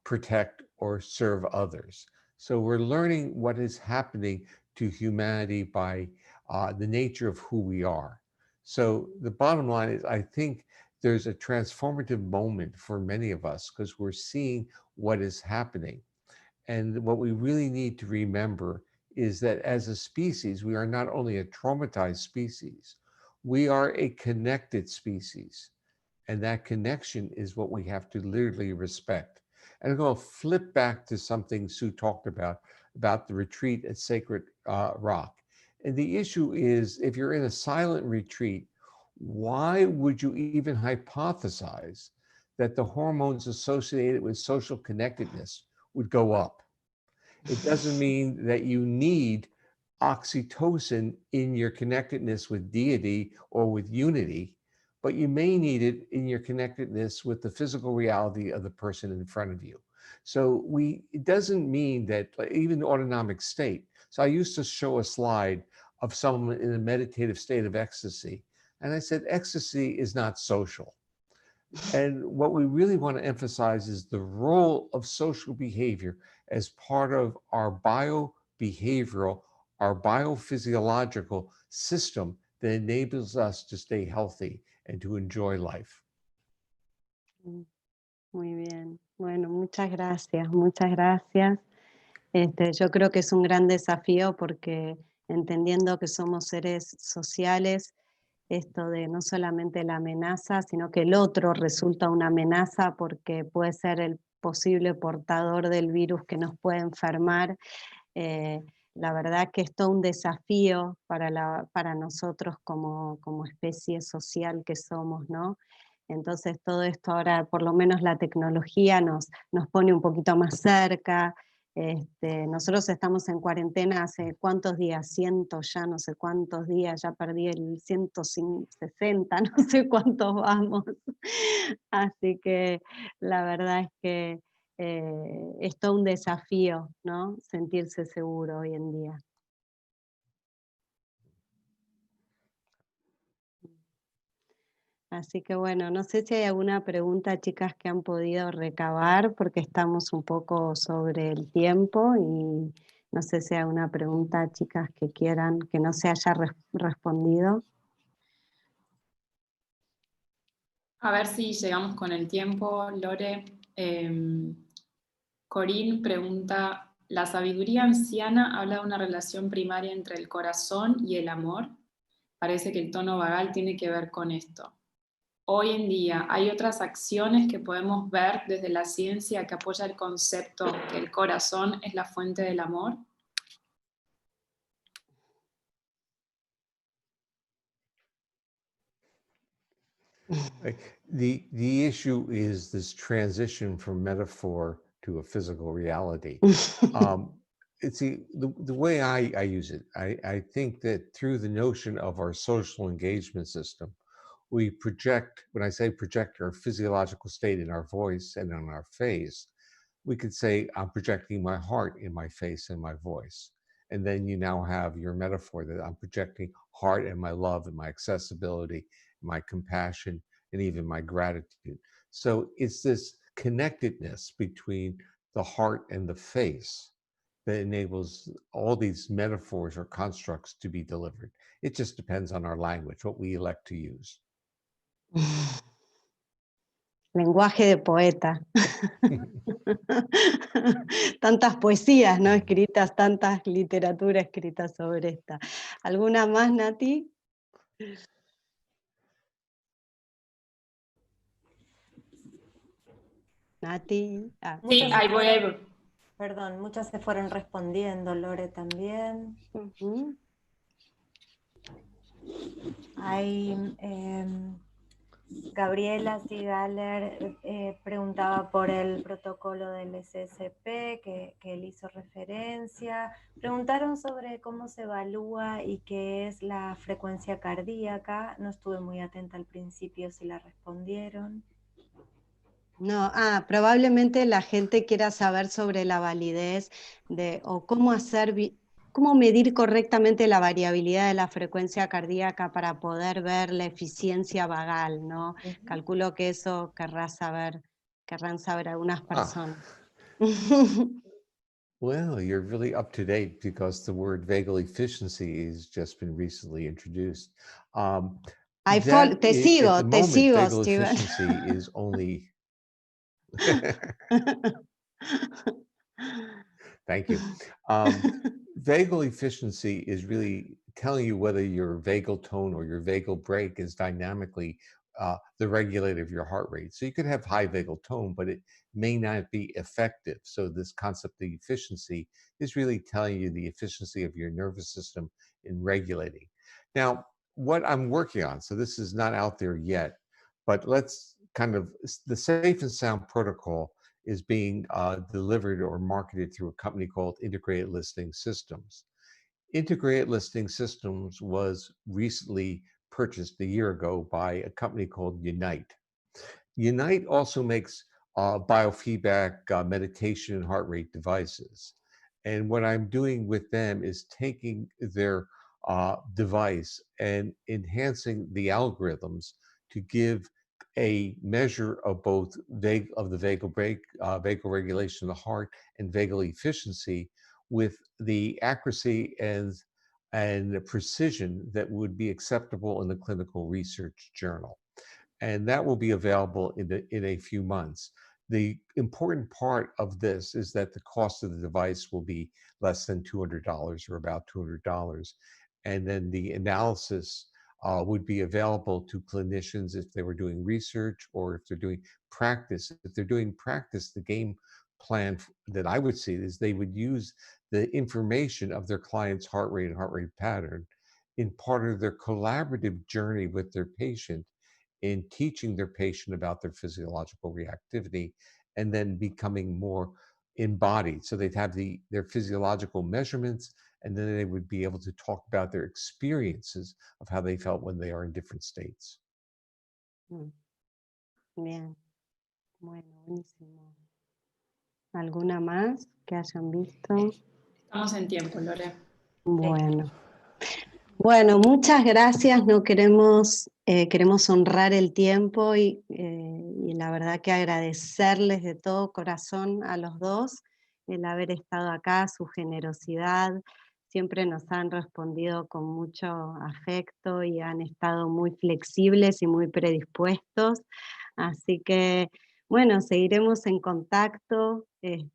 [SPEAKER 1] protect or serve others. So we're learning what is happening to humanity by the nature of who we are. So the bottom line is, I think there's a transformative moment for many of us because we're seeing what is happening. And what we really need to remember is that as a species, we are not only a traumatized species, we are a connected species. And that connection is what we have to literally respect. And I'm going to flip back to something Sue talked about the retreat at Sacred Rock. And the issue is, if you're in a silent retreat, why would you even hypothesize that the hormones associated with social connectedness would go up? It doesn't mean that you need oxytocin in your connectedness with deity or with unity, but you may need it in your connectedness with the physical reality of the person in front of you. So it doesn't mean that, like, even the autonomic state. So I used to show a slide of someone in a meditative state of ecstasy. And I said, ecstasy is not social. And what we really want to emphasize is the role of social behavior as part of our biobehavioral, our biophysiological system that enables us to stay healthy and to enjoy life.
[SPEAKER 2] Muy bien. Bueno, muchas gracias, muchas gracias. Yo creo que es un gran desafío porque entendiendo que somos seres sociales, esto de no solamente la amenaza, sino que el otro resulta una amenaza porque puede ser el posible portador del virus que nos puede enfermar. La verdad que es todo un desafío para nosotros como especie social que somos, ¿no? Entonces todo esto ahora, por lo menos la tecnología nos pone un poquito más cerca. Nosotros estamos en cuarentena hace cuántos días, ya no sé cuántos días, ya perdí el 160, no sé cuántos vamos. Así que la verdad es que es todo un desafío, ¿no? Sentirse seguro hoy en día. Así que bueno, no sé si hay alguna pregunta, chicas, que han podido recabar, porque estamos un poco sobre el tiempo y no sé si hay alguna pregunta, chicas, que quieran, que no se haya respondido.
[SPEAKER 4] A ver si llegamos con el tiempo, Lore. Corín pregunta, ¿la sabiduría anciana habla de una relación primaria entre el corazón y el amor? Parece que el tono vagal tiene que ver con esto. Hoy en día, ¿hay otras acciones que podemos ver desde la ciencia que apoya el concepto que el corazón es la fuente del amor?
[SPEAKER 1] The issue is this transition from metaphor to a physical reality. It's the way I use it. I think that through the notion of our social engagement system, we project, when I say project our physiological state in our voice and on our face, we could say I'm projecting my heart in my face and my voice. And then you now have your metaphor that I'm projecting heart and my love and my accessibility, my compassion, and even my gratitude. So it's this connectedness between the heart and the face that enables all these metaphors or constructs to be delivered. It just depends on our language, what we elect to use.
[SPEAKER 2] Lenguaje de poeta. Tantas poesías, ¿no? Escritas, tantas literatura escritas sobre esta. ¿Alguna más, Nati? Nati.
[SPEAKER 4] Sí, ahí voy.
[SPEAKER 5] Perdón, muchas se fueron respondiendo, Lore también. Hay Gabriela Sigaler preguntaba por el protocolo del SSP que él hizo referencia. Preguntaron sobre cómo se evalúa y qué es la frecuencia cardíaca. No estuve muy atenta al principio si la respondieron.
[SPEAKER 2] No, probablemente la gente quiera saber sobre la validez de, o cómo hacer, cómo medir correctamente la variabilidad de la frecuencia cardíaca para poder ver la eficiencia vagal, ¿no? Calculo que eso querrán saber algunas personas.
[SPEAKER 1] Well, you're really up to date because the word vagal efficiency has just been recently introduced.
[SPEAKER 2] Te sigo,
[SPEAKER 1] vagal
[SPEAKER 2] Steven.
[SPEAKER 1] efficiency is only... Thank you. Vagal efficiency is really telling you whether your vagal tone or your vagal break is dynamically the regulator of your heart rate. So you could have high vagal tone, but it may not be effective. So this concept of efficiency is really telling you the efficiency of your nervous system in regulating. Now, what I'm working on, so this is not out there yet, but let's kind of, the Safe and Sound protocol is being delivered or marketed through a company called Integrated Listening Systems. Integrated Listening Systems was recently purchased a year ago by a company called Unite. Unite also makes biofeedback, meditation, and heart rate devices. And what I'm doing with them is taking their device and enhancing the algorithms to give a measure of both the vagal break, vagal regulation of the heart, and vagal efficiency with the accuracy and the precision that would be acceptable in the clinical research journal. And that will be available in a few months. The important part of this is that the cost of the device will be less than $200 or about $200. And then the analysis would be available to clinicians if they were doing research or if they're doing practice. If they're doing practice, the game plan that I would see is they would use the information of their client's heart rate and heart rate pattern in part of their collaborative journey with their patient in teaching their patient about their physiological reactivity and then becoming more embodied. So they'd have their physiological measurements, and then they would be able to talk about their experiences of how they felt when they are in different states.
[SPEAKER 2] Bien. Bueno, buenísimo. ¿Alguna más que hayan visto?
[SPEAKER 4] Estamos en tiempo, Lore.
[SPEAKER 2] Bueno. Bueno, muchas gracias. No queremos, queremos honrar el tiempo y la verdad que agradecerles de todo corazón a los dos el haber estado acá, su generosidad. Siempre nos han respondido con mucho afecto y han estado muy flexibles y muy predispuestos. Así que, bueno, seguiremos en contacto.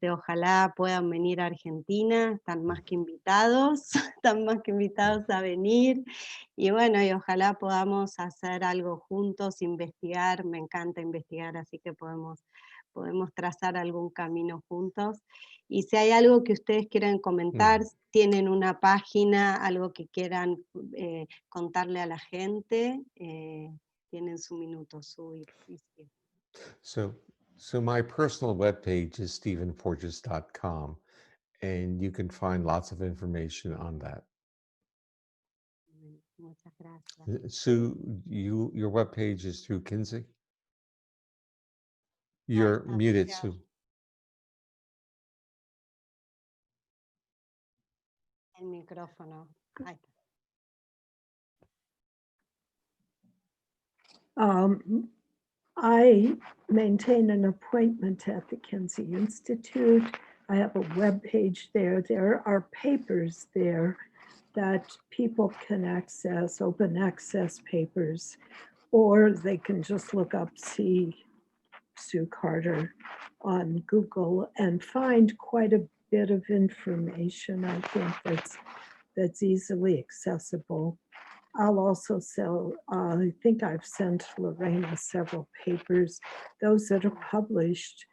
[SPEAKER 2] Ojalá puedan venir a Argentina, están más que invitados, están más que invitados a venir. Y bueno, y ojalá podamos hacer algo juntos, investigar. Me encanta investigar, así que podemos trazar algún camino juntos. Y si hay algo que ustedes quieran comentar, tienen una página, algo que quieran contarle a la gente, tienen su minuto, su.
[SPEAKER 1] So my personal webpage is stephenporges.com, and you can find lots of information on that.
[SPEAKER 2] Muchas gracias.
[SPEAKER 1] Sue, your webpage is through Kinsey? You're muted, Sue.
[SPEAKER 2] El micrófono. Ahí está.
[SPEAKER 3] I maintain an appointment at the Kinsey Institute. I have a web page there. There are papers there that people can access, open access papers, or they can just look up Sue Carter on Google and find quite a bit of information, I think, that's easily accessible. I'll also sell, I think I've sent Lorena several papers, those that are published,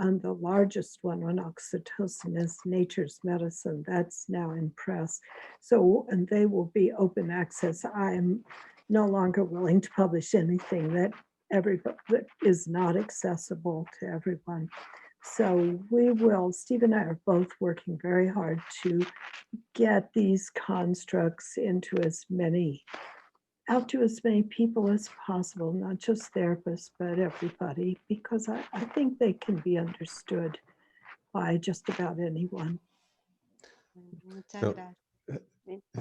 [SPEAKER 3] and the largest one on oxytocin is Nature's Medicine. That's now in press. So, and they will be open access. I'm no longer willing to publish anything that is not accessible to everyone. So we will, Steve and I are both working very hard to get these constructs out to as many people as possible, not just therapists, but everybody, because I think they can be understood by just about anyone.
[SPEAKER 2] Muchas
[SPEAKER 1] So,
[SPEAKER 2] gracias.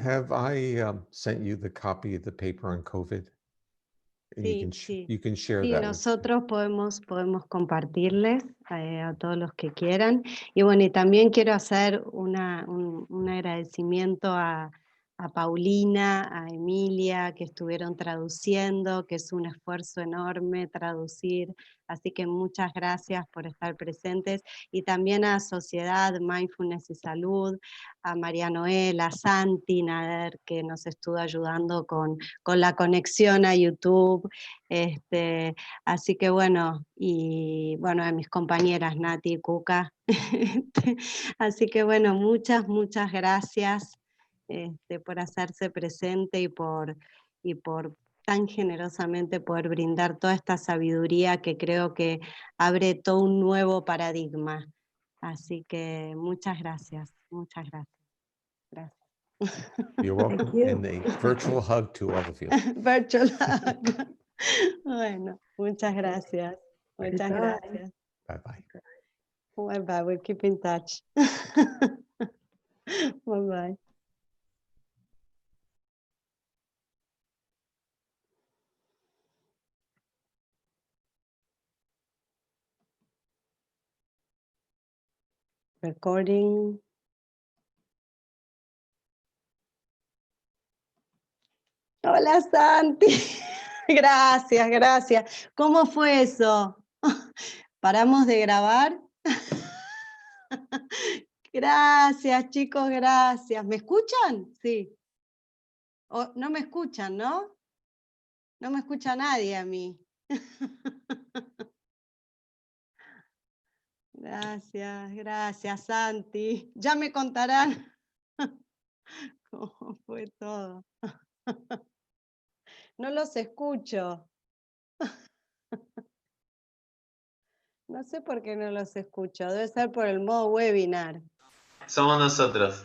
[SPEAKER 1] have I sent you the copy of the paper on COVID? And
[SPEAKER 2] Sí.
[SPEAKER 1] you can share
[SPEAKER 2] Sí,
[SPEAKER 1] that.
[SPEAKER 2] nosotros podemos compartirles a todos los que quieran. Y bueno, y también quiero hacer un agradecimiento a Paulina, a Emilia, que estuvieron traduciendo, que es un esfuerzo enorme traducir. Así que muchas gracias por estar presentes. Y también a Sociedad, Mindfulness y Salud, a María Noel, a Santi Nader, que nos estuvo ayudando con la conexión a YouTube. Así que bueno, y bueno, a mis compañeras Nati y Cuca. Así que bueno, muchas gracias por hacerse presente y por tan generosamente poder brindar toda esta sabiduría que creo que abre todo un nuevo paradigma. Así que muchas gracias. Gracias.
[SPEAKER 1] You're welcome.
[SPEAKER 3] Thank you.
[SPEAKER 1] And a virtual hug to all of you.
[SPEAKER 2] Virtual hug. Bueno, muchas gracias. Muchas
[SPEAKER 3] Bye.
[SPEAKER 2] gracias.
[SPEAKER 1] Bye-bye.
[SPEAKER 2] Bye-bye. We'll keep in touch. Bye-bye. Recording. Hola, Santi. Gracias. ¿Cómo fue eso? ¿Paramos de grabar? Gracias, chicos, gracias. ¿Me escuchan? Sí. No me escuchan, ¿no? No me escucha nadie a mí. Gracias, Santi. Ya me contarán cómo fue todo. No los escucho. No sé por qué no los escucho. Debe ser por el modo webinar.
[SPEAKER 6] Somos nosotros.